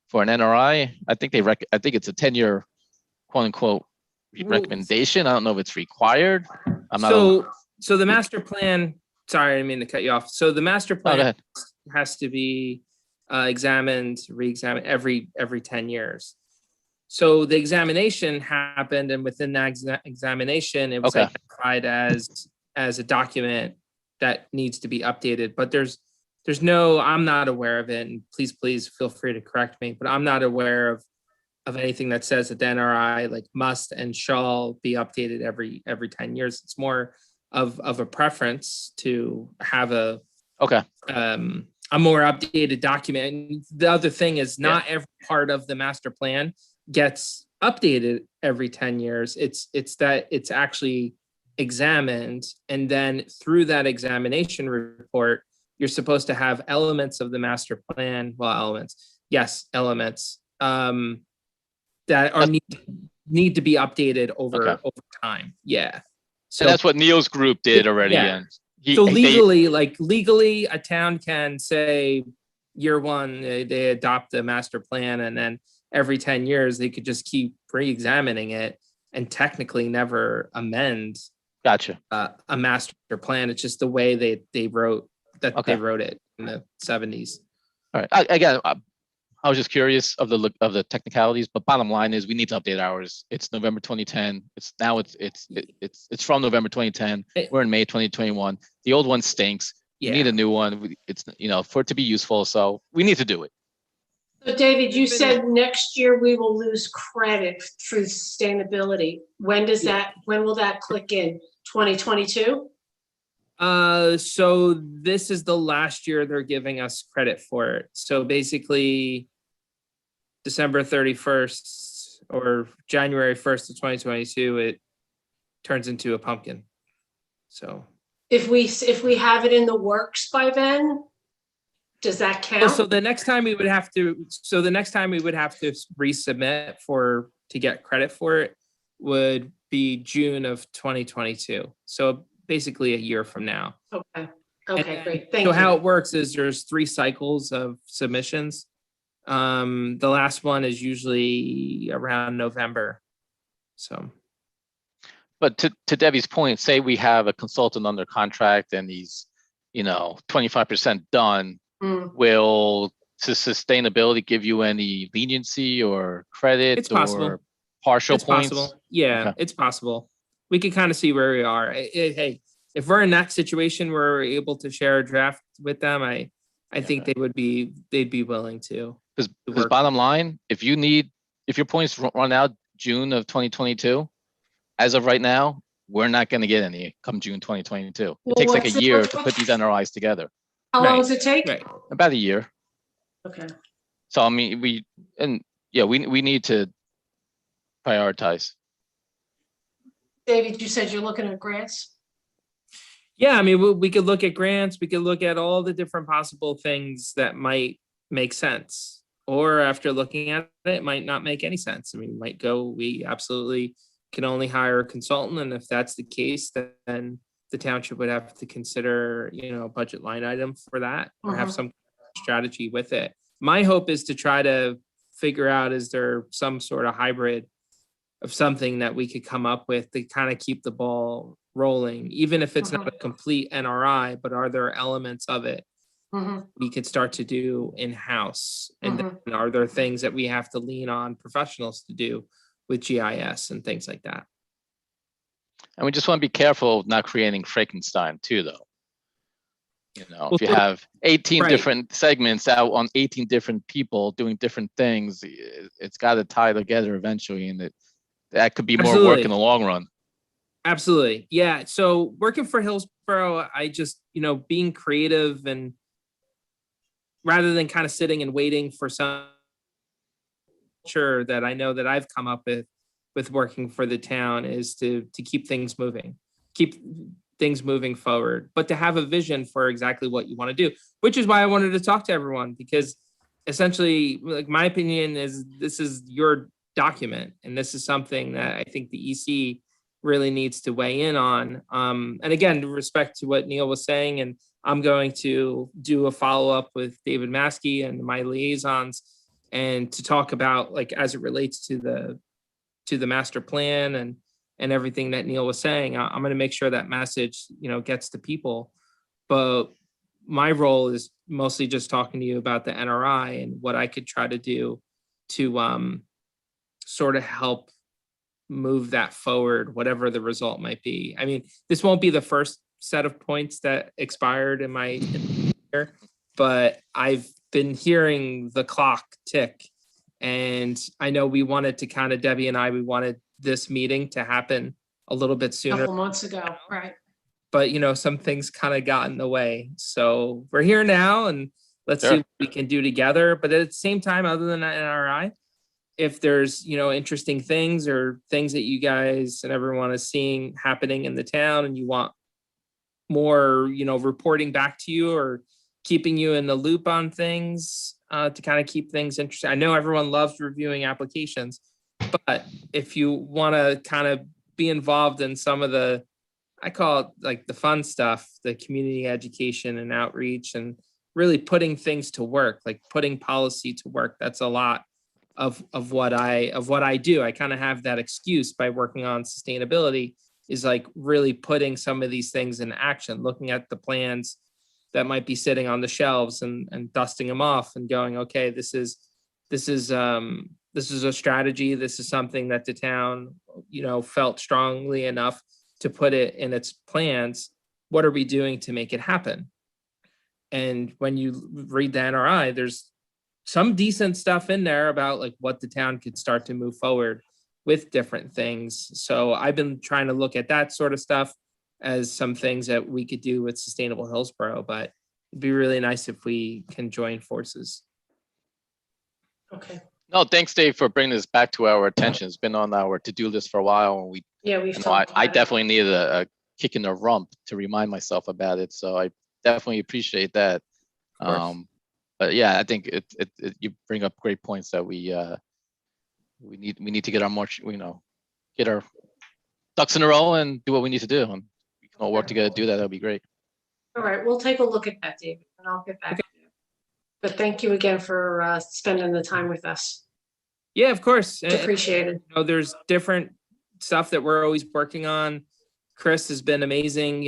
for an NRI. I think I think it's a 10-year, quote unquote, recommendation. I don't know if it's required. I'm not. So the master plan, sorry, I didn't mean to cut you off. So the master Go plan ahead. has to be examined, re-examined every 10 years. So the examination happened, and within that examination, it was Okay. identified as a document that needs to be updated. But there's no, I'm not aware of it, and please feel free to correct me, but I'm not aware of anything that says that the NRI like must and shall be updated every 10 years. It's more of a preference to have a more updated document. And the other thing is not every part of the master plan gets updated every 10 years. It's that it's actually examined, and then through that examination report, you're supposed to have elements of the master plan, elements that are need to be updated over time. Yeah. So and that's what Neil's group did already. Yeah. And So legally, a town can say year one, they adopt the master plan, and then every 10 years, they could just keep re-examining it and technically never amend a master plan. It's just the way they wrote it in the 70s. All right. Again, I was just curious of the technicalities, but bottom line is we need to update ours. It's November 2010. It's from November 2010. We're in May 2021. The old one stinks. We need a new one. It's for it to be useful. So we need to do it. So David, you said next year we will lose credit through sustainability. When will that click in? 2022? So this is the last year they're giving us credit for it. So basically December 31st or January 1st of 2022, it turns into a pumpkin. So if we have it in the works by then, does that count? So the next time we would have to resubmit to get credit for it would be June of 2022. So basically a year from now. Okay, great. Thank you. So how it works is there's 3 cycles of submissions. The last one is usually around November. So. But to Debbie's point, say we have a consultant under contract and he's, 25% done. Will sustainability give you any leniency or credit? It's possible. Or partial it's points? Possible. Yeah, It's possible. We can kind of see where we are. Hey, if we're in that situation where we're able to share a draft with them, I think they'd be willing to. Because bottom line, if your points run out June of 2022, as of right now, we're not going to get any come June 2022. It takes like a year to put these NRIs together. How long does it take? Right. About a year. Okay. So I mean, we need to prioritize. David, you said you're looking at grants? Yeah, I mean, we could look at grants. We could look at all the different possible things that might make sense. Or after looking at it, it might not make any sense. I mean, we absolutely can only hire a consultant. And if that's the case, then the township would have to consider, a budget line item for that or have some strategy with it. My hope is to try to figure out, is there some sort of hybrid of something that we could come up with to kind of keep the ball rolling, even if it's not a complete NRI, but are there elements of it we could start to do in-house? And then are there things that we have to lean on professionals to do with GIS and things like that? And we just want to be careful of not creating Frankenstein too, though. If you have 18 different segments out on 18 different people doing different things, it's got to tie together eventually, and that could be more work in the long run. Absolutely. Yeah. So working for Hillsborough, I just, being creative and rather than kind of sitting and waiting for some culture that I know that I've come up with working for the town is to keep things moving forward, but to have a vision for exactly what you want to do, which is why I wanted to talk to everyone, because essentially, like, my opinion is this is your document, and this is something that I think the EC really needs to weigh in on. And again, with respect to what Neil was saying, and I'm going to do a follow-up with David Maskey and my liaisons and to talk about, like, as it relates to the master plan and everything that Neil was saying. I'm going to make sure that message, gets to people. But my role is mostly just talking to you about the NRI and what I could try to do to sort of help move that forward, whatever the result might be. I mean, this won't be the first set of points that expired in my year, but I've been hearing the clock tick. And I know we wanted to kind of, Debbie and I, we wanted this meeting to happen a little bit A sooner, couple months ago, right? but some things kind of got in the way. So we're here now, and let's see Sure. what we can do together. But at the same time, other than that NRI, if there's, interesting things or things that you guys and everyone is seeing happening in the town and you want more, reporting back to you or keeping you in the loop on things to kind of keep things interesting. I know everyone loves reviewing applications, but if you want to kind of be involved in some of the, I call it like the fun stuff, the community education and outreach, and really putting things to work, like putting policy to work. That's a lot of what I do. I kind of have that excuse by working on sustainability, is like really putting some of these things in action, looking at the plans that might be sitting on the shelves and dusting them off and going, okay, this is a strategy. This is something that the town, felt strongly enough to put it in its plans. What are we doing to make it happen? And when you read the NRI, there's some decent stuff in there about like what the town could start to move forward with different things. So I've been trying to look at that sort of stuff as some things that we could do with Sustainable Hillsborough, but it'd be really nice if we can join forces. Okay. No, thanks, Dave, for bringing this back to our attention. It's been on our to-do list for a while, and I definitely needed a kick in the rump to remind myself about it. So I definitely appreciate that. But yeah, I think you bring up great points that we need to get our march, get our ducks in a row and do what we need to do. And we can all work together to do that. That'd be great. All right, we'll take a look at that, David, and I'll get back to you. But thank you again for spending the time with us. Yeah, of course. Appreciate it. There's different stuff that we're always working on. Chris has been amazing.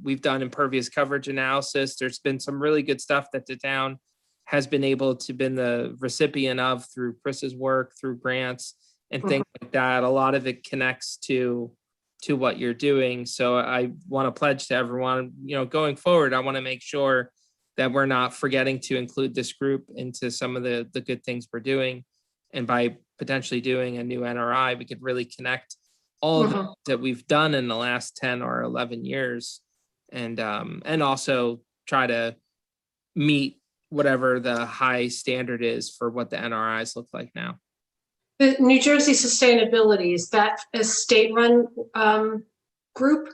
We've done impervious coverage analysis. There's been some really good stuff that the town has been able to been the recipient of through Chris's work, through grants and things like that. A lot of it connects to what you're doing. So I want to pledge to everyone, going forward, I want to make sure that we're not forgetting to include this group into some of the good things we're doing. And by potentially doing a new NRI, we could really connect all of the things that we've done in the last 10 or 11 years, and also try to meet whatever the high standard is for what the NRIs look like now. The New Jersey Sustainability, is that a state-run group?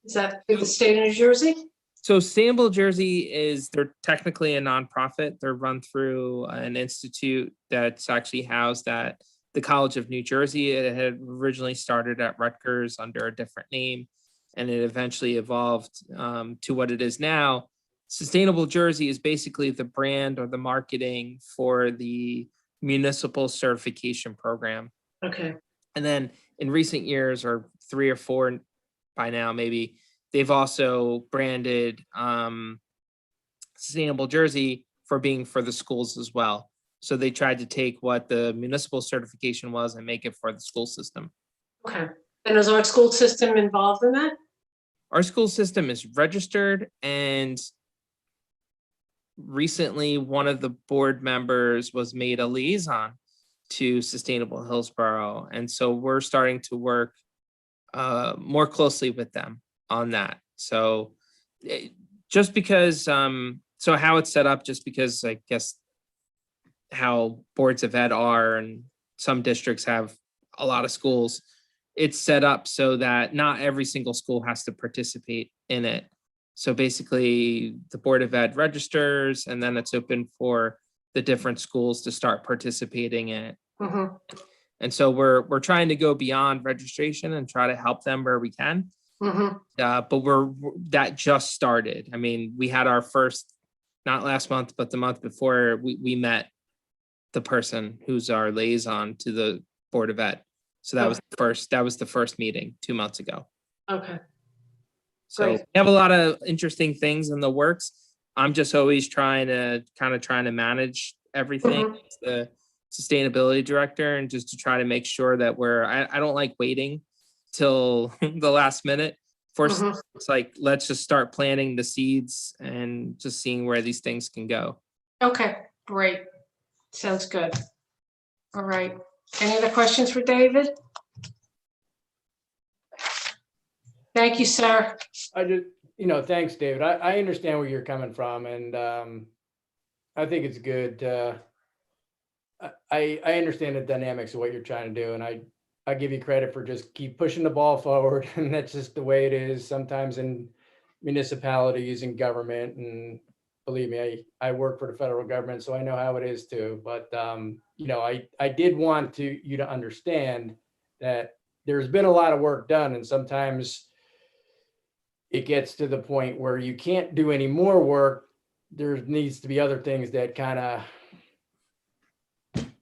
Is that through the state of New Jersey? So Sustainable Jersey they're technically a nonprofit. They're run through an institute that's actually housed at the College of New Jersey. It had originally started at Rutgers under a different name, and it eventually evolved to what it is now. Sustainable Jersey is basically the brand or the marketing for the municipal certification program. Okay. And then in recent years, or 3 or 4 by now, maybe, they've also branded Sustainable Jersey for being for the schools as well. So they tried to take what the municipal certification was and make it for the school system. Okay. And is our school system involved in that? Our school system is registered, and recently one of the board members was made a liaison to Sustainable Hillsborough. And so we're starting to work more closely with them on that. So just because, so how it's set up, just because I guess how boards of ed are, and some districts have a lot of schools, it's set up so that not every single school has to participate in it. So basically the Board of Ed registers, and then it's open for the different schools to start participating in it. And so we're trying to go beyond registration and try to help them where we can. But that just started. I mean, we had our first, not last month, but the month before, we met the person who's our liaison to the Board of Ed. So that was the first meeting 2 months ago. Okay. So Great. we have a lot of interesting things in the works. I'm just always trying to manage everything as the sustainability director, and just to try to make sure that I don't like waiting till the last minute. First, it's like, let's just start planting the seeds and just seeing where these things can go. Okay, great. Sounds good. All right. Any other questions for David? Thank you, sir. I just, thanks, David. I understand where you're coming from, and I think it's good. I understand the dynamics of what you're trying to do, and I give you credit for just keep pushing the ball forward, and that's just the way it is sometimes in municipalities and government. And believe me, I work for the federal government, so I know how it is too. But I did want you to understand that there's been a lot of work done, and sometimes it gets to the point where you can't do any more work. There needs to be other things that kind of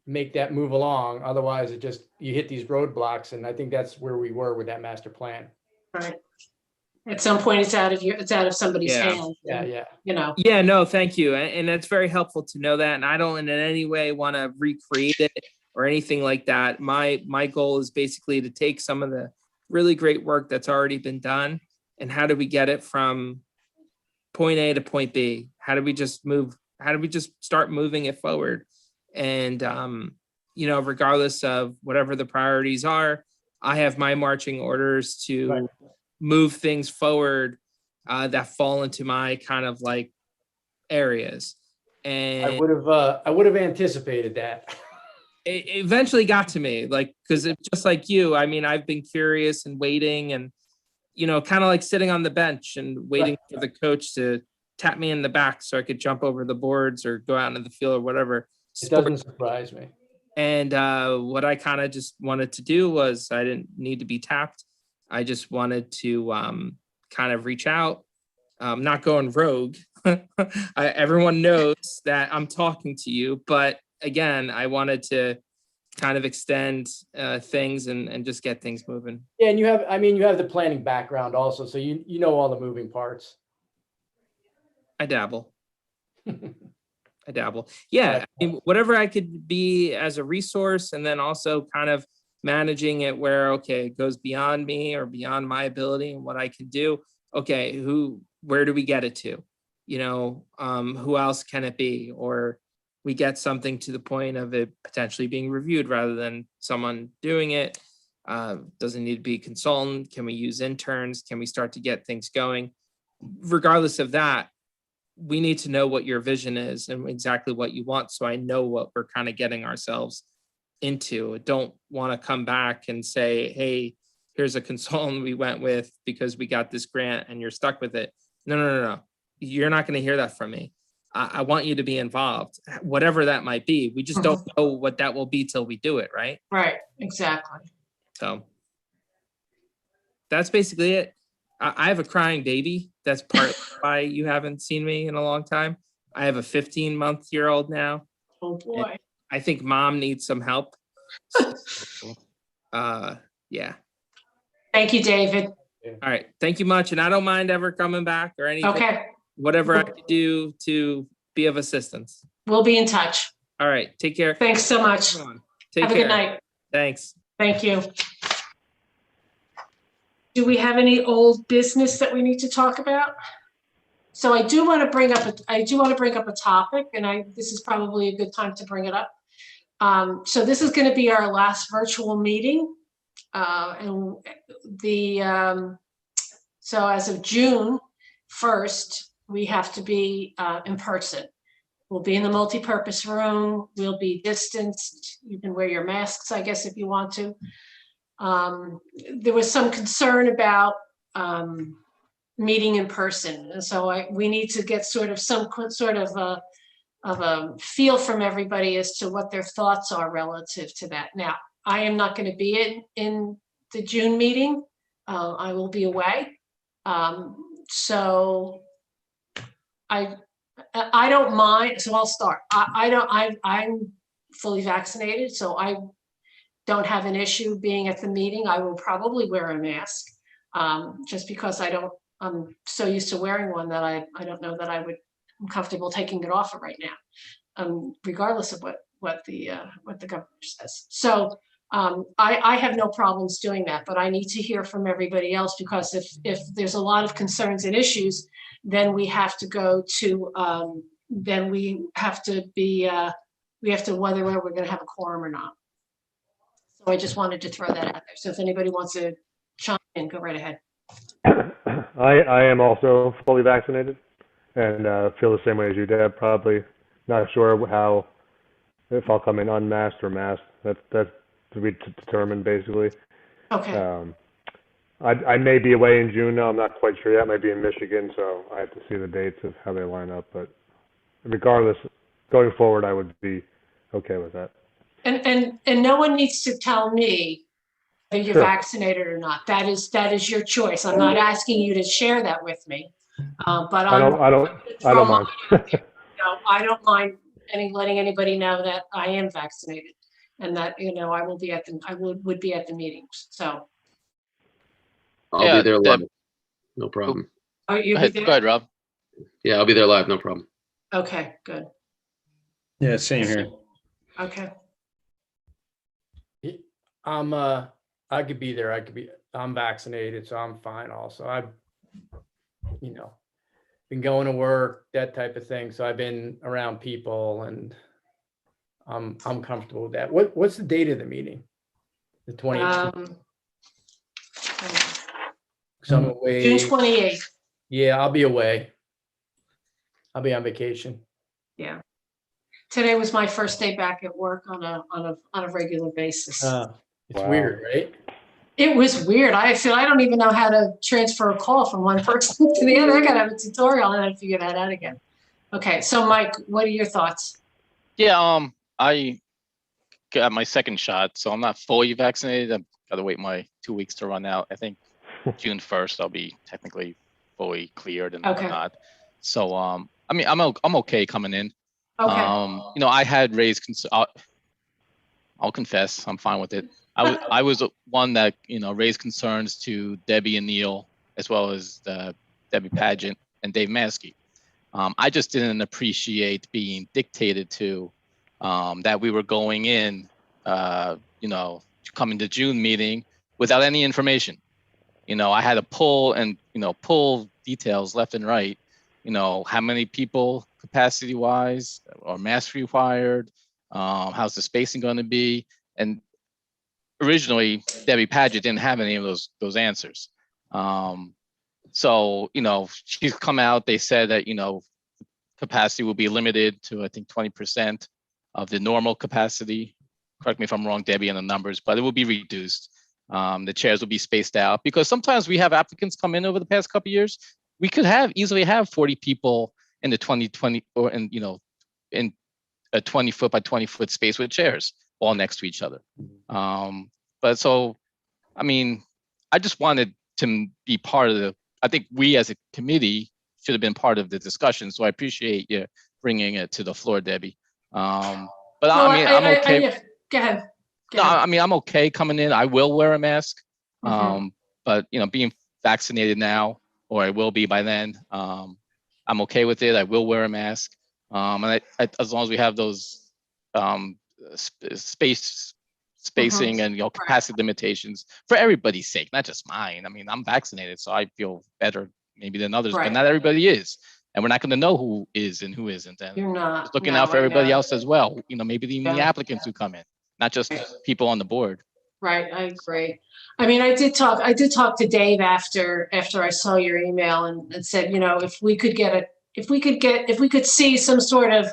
make that move along. Otherwise, you hit these roadblocks, and I think that's where we were with that master plan. Right. At some point, it's out of somebody's hands. Yeah. Yeah, no, thank you. And that's very helpful to know that. And I don't in any way want to recreate it or anything like that. My goal is basically to take some of the really great work that's already been done, and how do we get it from point A to point B? How do we just start moving it forward? And, regardless of whatever the priorities are, I have my marching orders to move things forward that fall into my kind of like areas. And I would have anticipated that. It eventually got to me, like, because it's just like you. I mean, I've been curious and waiting, and kind of like sitting on the bench and waiting for the coach to tap me in the back so I could jump over the boards or go out into the field or whatever. It doesn't surprise me. And what I kind of just wanted to do was, I didn't need to be tapped. I just wanted to kind of reach out, not going rogue. Everyone knows that I'm talking to you, but again, I wanted to kind of extend things and just get things moving. Yeah, and you have the planning background also, so you know all the moving parts. I dabble. Yeah, I mean, whatever I could be as a resource, and then also kind of managing it where, okay, it goes beyond me or beyond my ability and what I can do. Okay, where do we get it to? Who else can it be? Or we get something to the point of it potentially being reviewed rather than someone doing it. Doesn't need to be a consultant. Can we use interns? Can we start to get things going? Regardless of that, we need to know what your vision is and exactly what you want, so I know what we're kind of getting ourselves into. I don't want to come back and say, hey, here's a consultant we went with because we got this grant and you're stuck with it. No. You're not going to hear that from me. I want you to be involved, whatever that might be. We just don't know what that will be till we do it, right? Right, exactly. So that's basically it. I have a crying baby. That's part why you haven't seen me in a long time. I have a 15-month-old now. Oh boy. I think mom needs some help. Yeah. Thank you, David. All right. Thank you much. And I don't mind ever coming back or anything. Okay. Whatever I can do to be of assistance. We'll be in touch. All right. Take care. Thanks so much. Take Have a care. good night. Thanks. Thank you. Do we have any old business that we need to talk about? So I do want to bring up a topic, and this is probably a good time to bring it up. So this is going to be our last virtual meeting. So as of June 1st, we have to be in person. We'll be in the multi-purpose room. We'll be distanced. You can wear your masks, I guess, if you want to. There was some concern about meeting in person. And so we need to get some sort of a feel from everybody as to what their thoughts are relative to that. Now, I am not going to be in the June meeting. I will be away. So I don't mind. So I'll start. I'm fully vaccinated, so I don't have an issue being at the meeting. I will probably wear a mask, just because I'm so used to wearing one that I don't know that I'm comfortable taking it off right now, regardless of what the governor says. So I have no problems doing that, but I need to hear from everybody else, because if there's a lot of concerns and issues, then we have to go to, then we have to whether we're going to have a quorum or not. So I just wanted to throw that out there. So if anybody wants to chime in, go right ahead. I am also fully vaccinated and feel the same way as you, Deb. Probably not sure if I'll come in unmasked or masked. That's to be determined, basically. Okay. I may be away in June, though. I'm not quite sure yet. I might be in Michigan, so I have to see the dates of how they line up. But regardless, going forward, I would be okay with that. And no one needs to tell me whether you're vaccinated or not. That is your choice. I'm not asking you to share that with me. But I don't mind. No, I don't mind letting anybody know that I am vaccinated, and that I would be at the meetings. So I'll be there live. No problem. are you Go ahead, Rob. Yeah, I'll be there live. No problem. Okay, good. Yeah, same here. Okay. I could be there. I'm vaccinated, so I'm fine also. I've, been going to work, that type of thing. So I've been around people, and I'm comfortable with that. What's the date of the meeting? The 20th? So I'm away. June 28th. Yeah, I'll be away. I'll be on vacation. Yeah. Today was my first day back at work on a regular basis. It's weird, right? It was weird. I don't even know how to transfer a call from one person to the other. I gotta have a tutorial and I figure that out again. Okay, so Mike, what are your thoughts? Yeah, I got my second shot, so I'm not fully vaccinated. I've got to wait my 2 weeks to run out. I think June 1st I'll be technically fully cleared and whatnot. So I mean, I'm okay coming in. Okay. I had raised concern. I'll confess, I'm fine with it. I was one that raised concerns to Debbie and Neil, as well as Debbie Pageant and Dave Maskey. I just didn't appreciate being dictated to that we were going in, coming to June meeting without any information. I had to pull details left and right. How many people capacity wise or mass required, how's the spacing going to be? And originally Debbie Paget didn't have any of those answers. So, she's come out, they said that, capacity will be limited to, I think, 20% of the normal capacity. Correct me if I'm wrong, Debbie, on the numbers, but it will be reduced. The chairs will be spaced out, because sometimes we have applicants come in over the past couple of years. We could easily have 40 people in the 2020 or in a 20-foot by 20-foot space with chairs all next to each other. But so, I mean, I just wanted to be part of I think we as a committee should have been part of the discussion. So I appreciate you bringing it to the floor, Debbie. But I'm okay. Go ahead. I mean, I'm okay coming in. I will wear a mask. But being vaccinated now, or I will be by then, I'm okay with it. I will wear a mask. And as long as we have those spacing and capacity limitations for everybody's sake, not just mine. I mean, I'm vaccinated, so I feel better maybe than others, but not everybody is. And we're not going to know who is and who isn't. And you're not just looking out for everybody else as well. Maybe even the applicants who come in, not just people on the board. Right, I agree. I mean, I did talk to Dave after I saw your email and said, if we could see some sort of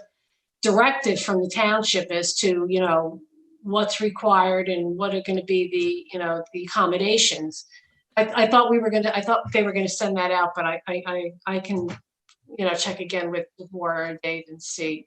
directive from the township as to, what's required and what are going to be the accommodations. I thought they were going to send that out, but I can, check again with Laura and Dave and see,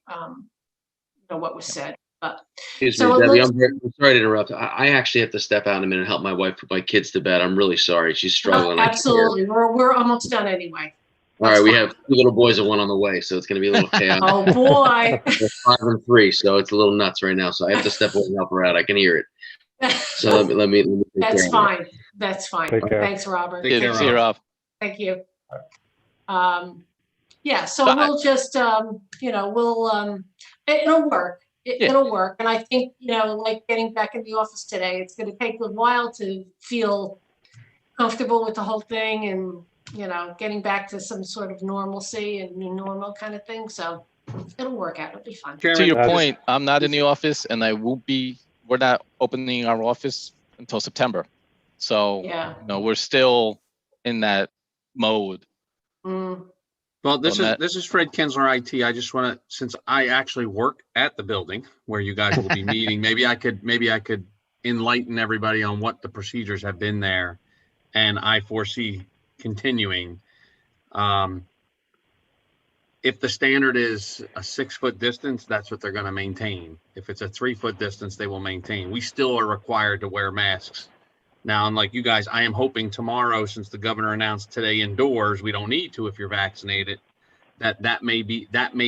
what was said. But excuse me, Debbie, I'm sorry to interrupt. I actually have to step out in a minute and help my wife put my kids to bed. I'm really sorry. She's struggling. Absolutely. We're almost done anyway. All right, we have 2 little boys and 1 on the way, so it's going to be a little chaotic. Oh, boy. They're 5 and 3, so it's a little nuts right now. So I have to step away and help her out. I can hear it. So let me take That's care of it. fine. That's fine. Take care. Thanks, Robert. Take care, See you, Rob. Thank you. Yeah, so we'll just, it'll work. It'll work. And I think, like getting back in the office today, it's going to take a while to feel comfortable with the whole thing and, getting back to some sort of normalcy and new normal kind of thing. So it'll work out. It'll be fun. To your point, I'm not in the office and we're not opening our office until September. So, Yeah. we're still in that mode. Mm. Well, this is Fred Kinsler, IT. I just want to, since I actually work at the building where you guys will be meeting, maybe I could enlighten everybody on what the procedures have been there, and I foresee continuing. If the standard is a 6-foot distance, that's what they're going to maintain. If it's a 3-foot distance, they will maintain. We still are required to wear masks. Now, unlike you guys, I am hoping tomorrow, since the governor announced today indoors, we don't need to if you're vaccinated, that may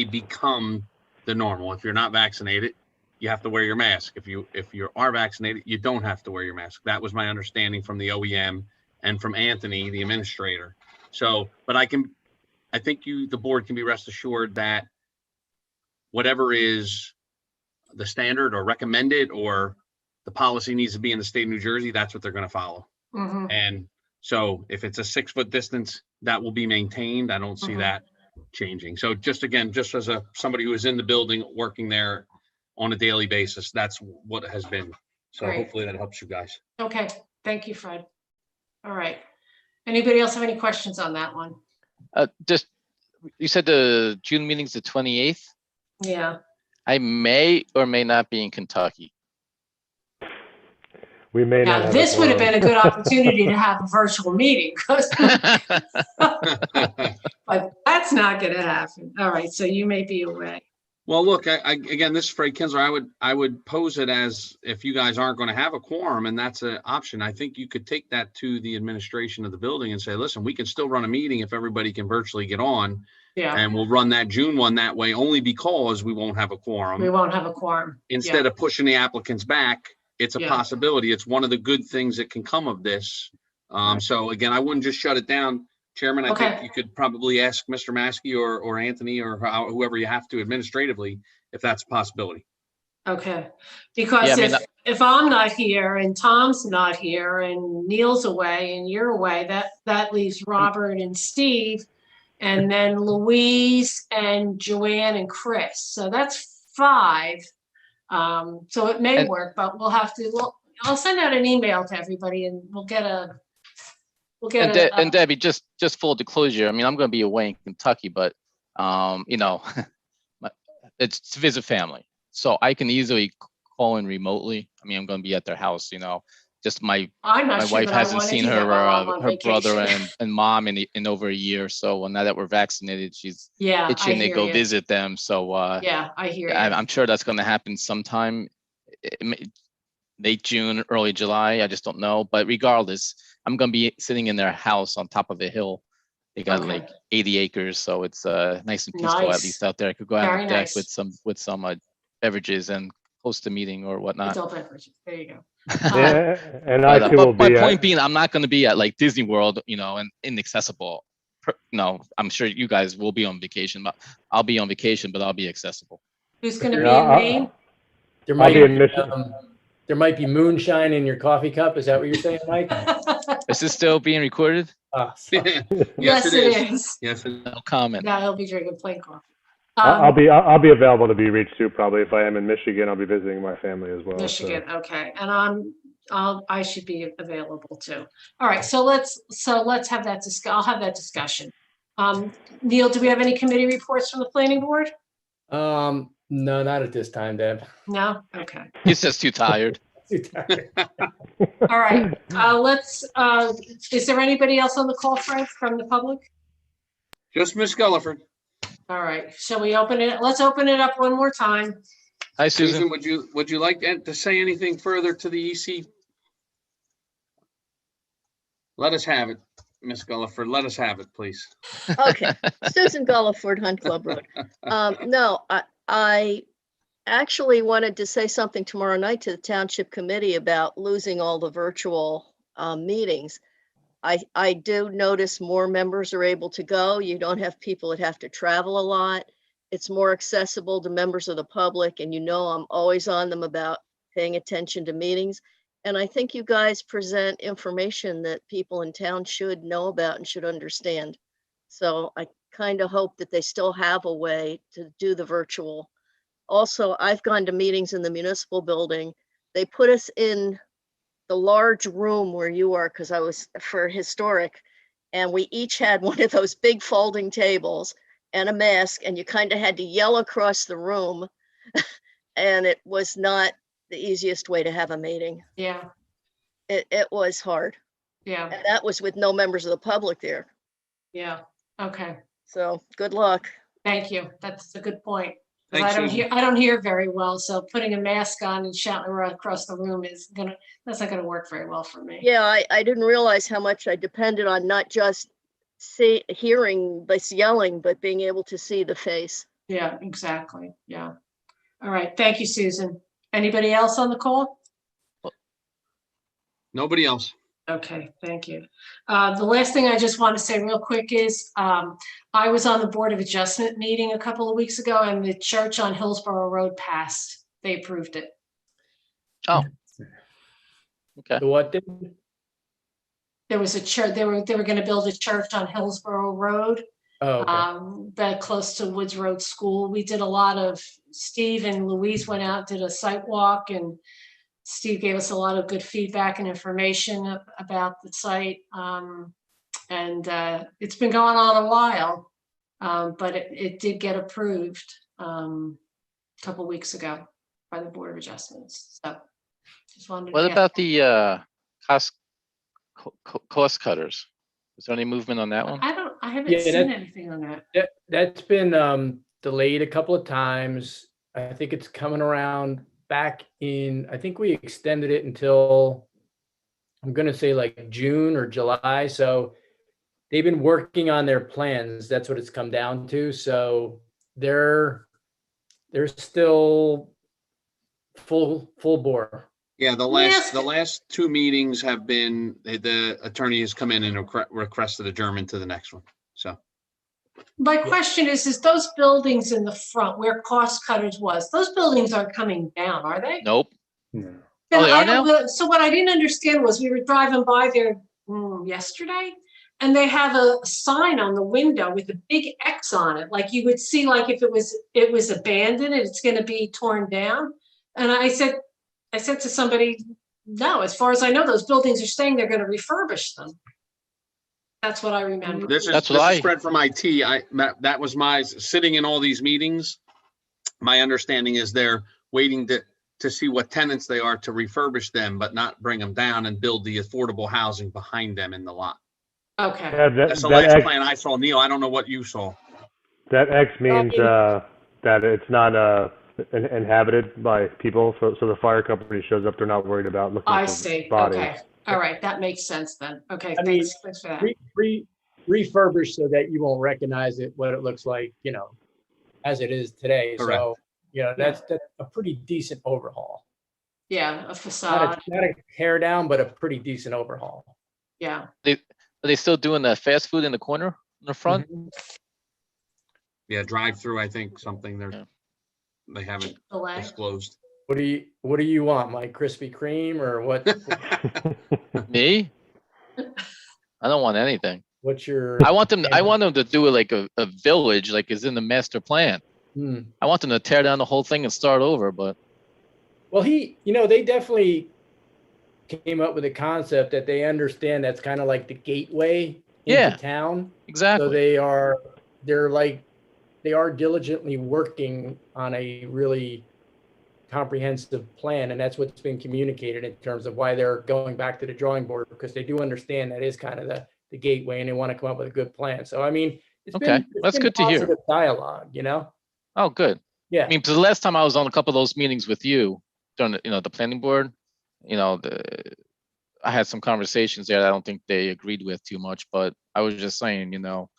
become the normal. If you're not vaccinated, you have to wear your mask. If you are vaccinated, you don't have to wear your mask. That was my understanding from the OEM and from Anthony, the administrator. So, but I think the board can be rest assured that whatever is the standard or recommended or the policy needs to be in the state of New Jersey, that's what they're going to follow. Mhm. And so if it's a 6-foot distance, that will be maintained. I don't see that changing. So just as somebody who is in the building working there on a daily basis, that's what it has been. So Great. hopefully that helps you guys. Okay. Thank you, Fred. All right. Anybody else have any questions on that one? Just, you said the June meeting's the 28th. Yeah. I may or may not be in Kentucky. We may not Now, have this would have quorum. been a good opportunity to have a virtual meeting, but that's not going to happen. All right. So you may be away. Well, look, again, this is Fred Kinsler. I would pose it as if you guys aren't going to have a quorum and that's an option. I think you could take that to the administration of the building and say, listen, we can still run a meeting if everybody can virtually get on. Yeah. And we'll run that June one that way only because we won't have a quorum. We won't have a quorum. Instead of pushing the applicants back, it's a Yeah. possibility. It's one of the good things that can come of this. So again, I wouldn't just shut it down. Chairman, I think you could probably ask Mr. Maskey or Anthony or whoever you have to administratively, if that's a possibility. Okay. Because Yeah, I mean, if I'm not here and Tom's not here and Neil's away and you're away, that leaves Robert and Steve and then Louise and Joanne and Chris. So that's 5. So it may work, but we'll have to, I'll send out an email to everybody and we'll get a. And Debbie, just full disclosure, I mean, I'm going to be away in Kentucky, but, it's to visit family. So I can easily call in remotely. I mean, I'm going to be at their house, just my wife hasn't seen her brother and mom in over a year. So now that we're vaccinated, she's itching to go visit them. So yeah, I hear you. I'm sure that's going to happen sometime late June, early July. I just don't know. But regardless, I'm going to be sitting in their house on top of a hill. They got like 80 acres, so it's nice and peaceful at least out there. I could go out on the deck with some beverages and host a meeting or whatnot. Adult beverages. There you go. Yeah, and I too will But be. point being, I'm not going to be at like Disney World, and inaccessible. No, I'm sure you guys will be on vacation, but I'll be on vacation, but I'll be accessible. Who's going to be in Maine? There might be moonshine in your coffee cup. Is that what you're saying, Mike? Is this still being recorded? Yes, it is. Yes, no comment. Yeah, he'll be drinking plain coffee. I'll be available to be reached too. Probably if I am in Michigan, I'll be visiting my family as well. Michigan, okay, and I should be available too. All right, so let's have that I'll have that discussion. Neil, do we have any committee reports from the planning board? No, not at this time, Deb. No, okay. He's just too tired. Too tired. All right, is there anybody else on the call, Fred, from the public? Just Miss Gulliford. All right, shall we open it? Let's open it up one more time. Hi, Susan. Would you like to say anything further to the EC? Let us have it. Miss Gulliford, let us have it, please. Okay, Susan Gulliford, Hunt Club Road. No, I actually wanted to say something tomorrow night to the Township Committee about losing all the virtual meetings. I do notice more members are able to go. You don't have people that have to travel a lot. It's more accessible to members of the public, and I'm always on them about paying attention to meetings. And I think you guys present information that people in town should know about and should understand. So I kind of hope that they still have a way to do the virtual. Also, I've gone to meetings in the municipal building. They put us in the large room where you are, because I was for historic, and we each had one of those big folding tables and a mask, and you kind of had to yell across the room. And it was not the easiest way to have a meeting. Yeah, It was hard. yeah, And that was with no members of the public there. yeah. Okay, So good luck. thank you. That's a good point. 'Cause Thanks, I don't Susan. hear, I don't hear very well, so putting a mask on and shouting around across the room that's not gonna work very well for me. Yeah, I didn't realize how much I depended on not just hearing this yelling, but being able to see the face. Yeah, exactly. Yeah. All right. Thank you, Susan. Anybody else on the call? Nobody else. Okay, thank you. The last thing I just want to say real quick is I was on the Board of Adjustment meeting a couple of weeks ago, and the church on Hillsborough Road passed. They approved it. Oh. Okay. The what did? There was a church, they were going to build a church on Hillsborough Road. Oh, okay. That close to Woods Road School. We did a lot of, Steve and Louise went out, did a site walk, and Steve gave us a lot of good feedback and information about the site. And it's been going on a while, but it did get approved a couple weeks ago by the Board of Adjustments. So just wanted to What get- about the cost cutters? Is there any movement on that one? I haven't Yeah, seen anything on that. That's been delayed a couple of times. I think it's coming around back in, I think we extended it until, I'm gonna say like June or July. So they've been working on their plans. That's what it's come down to. So they're still full bore. Yeah, the last two meetings have been, the attorney has come in and requested adjournment to the next one. So My question is those buildings in the front where Cost Cutters was, those buildings aren't coming down, are they? Nope. Then Oh, they I are now? don't- So what I didn't understand was we were driving by there yesterday, and they have a sign on the window with a big X on it, like you would see, like if it was abandoned and it's going to be torn down. And I said to somebody, no, as far as I know, those buildings are staying. They're going to refurbish them. That's what I remember. this That's is what I- spread from IT. That was my sitting in all these meetings. My understanding is they're waiting to see what tenants they are to refurbish them, but not bring them down and build the affordable housing behind them in the lot. Okay. Yeah, That's the last plan I saw. Neil, I don't know what you saw. that X means that it's not inhabited by people, so the fire company shows up, they're not worried about looking I for see. bodies. Okay. All right. That makes sense then. Okay. I mean, Thanks for that. Refurbished so that you won't recognize it, what it looks like, as it is today. Correct. So, that's a pretty decent overhaul. Yeah. A Not facade. a tear down, but a pretty decent overhaul. Yeah. Are they still doing the fast food in the corner in the front? Mhm. Yeah, drive through, I think something Yeah. they haven't Delay. disclosed. What do you want, Mike? Krispy Kreme or what? Me? I don't want anything. What's your? I want them to do it like a village, like is in the master plan. Hmm. I want them to tear down the whole thing and start over, but Well, they definitely came up with a concept that they understand that's kind of like the gateway into Yeah. town. exactly. So they are diligently working on a really comprehensive plan, and that's what's been communicated in terms of why they're going back to the drawing board, because they do understand that is kind of the gateway, and they want to come up with a good plan. So I mean, Okay, that's good to hear. positive dialogue, Oh, good. Yeah. I mean, because the last time I was on a couple of those meetings with you during the planning board, I had some conversations there that I don't think they agreed with too much, but I was just saying, you know,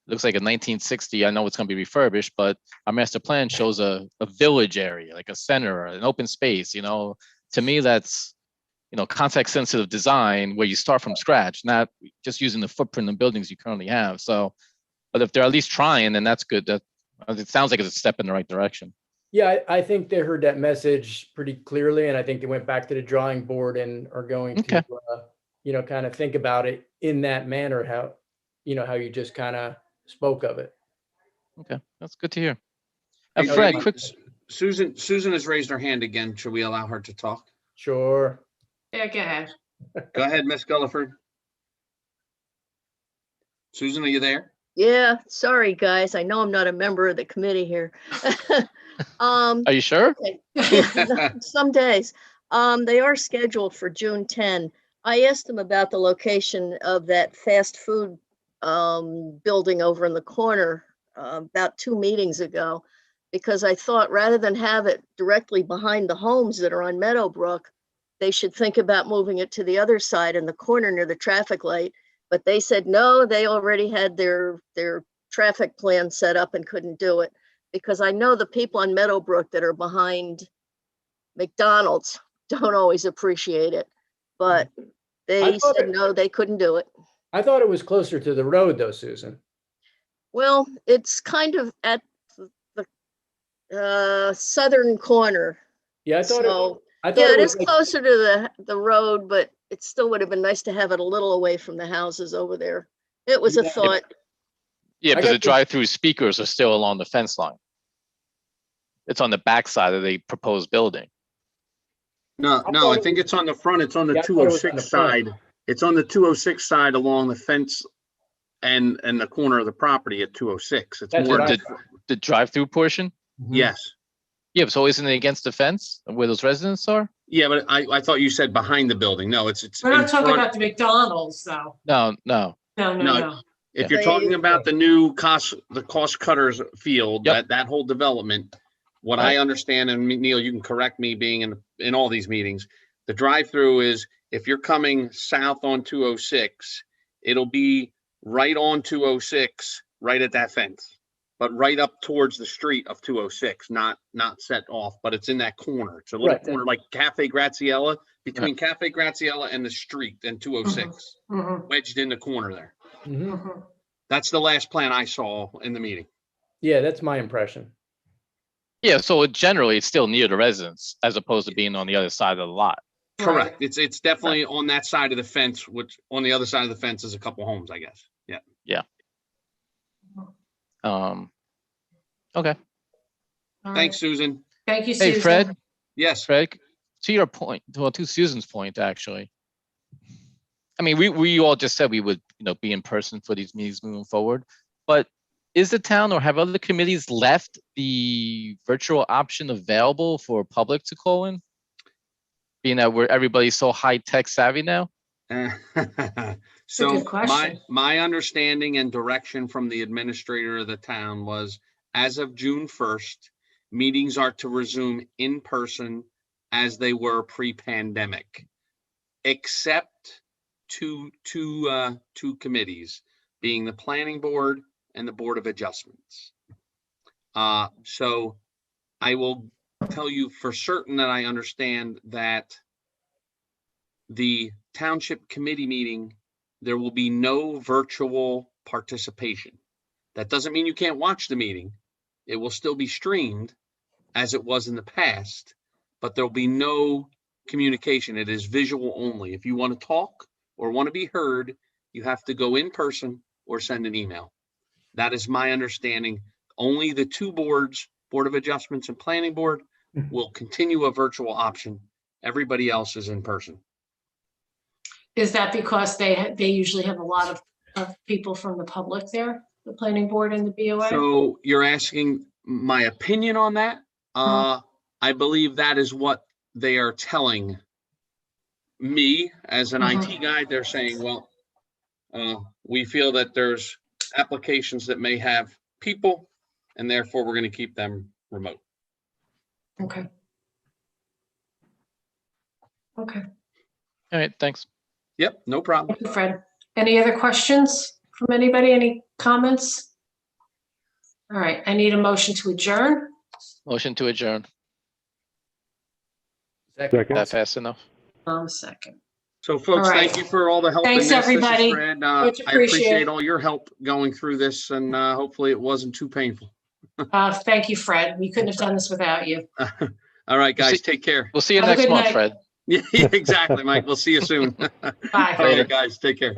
looks like a 1960, I know it's gonna be refurbished, but our master plan shows a village area, like a center, an open space, you know. To me, that's, you know, context sensitive design where you start from scratch, not just using the footprint of buildings you currently have. So, but if they're at least trying, then that's good. That it sounds like it's a step in the right direction. Yeah, I think they heard that message pretty clearly, and I think they went back to the drawing board and are going Okay. to, you know, kind of think about it in that manner, how, you know, how you just kind of spoke of it. Okay, that's good to hear. Hey, Fred, Judy, quick, Susan has raised her hand again. Should we allow her to talk? Sure. Yeah, go ahead. Go ahead, Miss Gulliford. Susan, are you there? Yeah, sorry, guys. I know I'm not a member of the committee here. are you sure? Okay. Some days. They are scheduled for June 10. I asked them about the location of that fast food building over in the corner about 2 meetings ago, because I thought rather than have it directly behind the homes that are on Meadowbrook, they should think about moving it to the other side in the corner near the traffic light. But they said, no, they already had their traffic plan set up and couldn't do it, because I know the people on Meadowbrook that are behind McDonald's don't always appreciate it, but they said no, they couldn't do it. I thought it was closer to the road though, Susan. Well, it's kind of at the southern corner. Yeah, I thought Yeah, it it was is like- closer to the road, but it still would have been nice to have it a little away from the houses over there. It was a Yeah. thought. Yeah, I because got the drive-through speakers are still along the fence line. It's on the back side of the proposed building. No, I think it's on the front. It's on the Yeah, I thought it was on 206 the front. side. It's on the 206 side along the fence and the corner of the property at 206. It's That's more, what I- The drive-through portion? yes. Yeah, so isn't it against the fence where those residents are? Yeah, but I thought you said behind the building. No, it's We're in not talking front. about the McDonald's, though. No. No. No. If you're Yeah. talking about the cost cutters field, Yep. that whole development, what Right. I understand, and Neil, you can correct me being in all these meetings, the drive-through is if you're coming south on 206, it'll be right on 206, right at that fence, but right up towards the street of 206, not set off, but it's in that corner. It's a little Right. corner like Cafe Graziella, between Cafe Graziella and the street and 206, Mhm, wedged in the corner there. Mhm. mhm. That's the last plan I saw in the meeting. Yeah, that's my impression. Yeah, so generally it's still near the residents as opposed to being on the other side of the lot. Correct. It's definitely on that side of the fence, which on the other side of the fence is a couple homes, I guess. Yeah. Okay. All Thanks, right. Susan. Thank you, Hey, Susan. Fred, Yes. to your point, well, to Susan's point, actually. I mean, we all just said we would, be in person for these meetings moving forward, but is the town or have other committees left the virtual option available for public to call in? Being that everybody's so high tech savvy now? So good question. my understanding and direction from the administrator of the town was, as of June 1st, meetings are to resume in person as they were pre-pandemic, except two committees, being the planning board and the board of adjustments. So I will tell you for certain that I understand that the township committee meeting, there will be no virtual participation. That doesn't mean you can't watch the meeting. It will still be streamed as it was in the past, but there'll be no communication. It is visual only. If you want to talk or want to be heard, you have to go in person or send an email. That is my understanding. Only the two boards, Board of Adjustments and Planning Board, will continue a virtual option. Everybody else is in person. Is that because they usually have a lot of people from the public there, the planning board and the BOA? So you're asking my opinion on that? I believe that is what they are telling me as an IT guy. They're saying, well, we feel that there's applications that may have people and therefore we're going to keep them remote. Okay. All right, thanks. Yep, no problem. Thank you, Fred. Any other questions from anybody? Any comments? All right, I need a motion to adjourn. Motion to adjourn. Second. That fast enough? Second. So folks, All right. thank you for all the help. in Thanks, this. This is everybody. Fred. Much I appreciate appreciated. all your help going through this, and hopefully it wasn't too painful. Thank you, Fred. We couldn't have done this without you. All right, We'll guys, see- take care. We'll see you Have a next good month, night. Fred. Yeah, exactly, Mike. We'll see you soon. Bye. All right, guys, take care.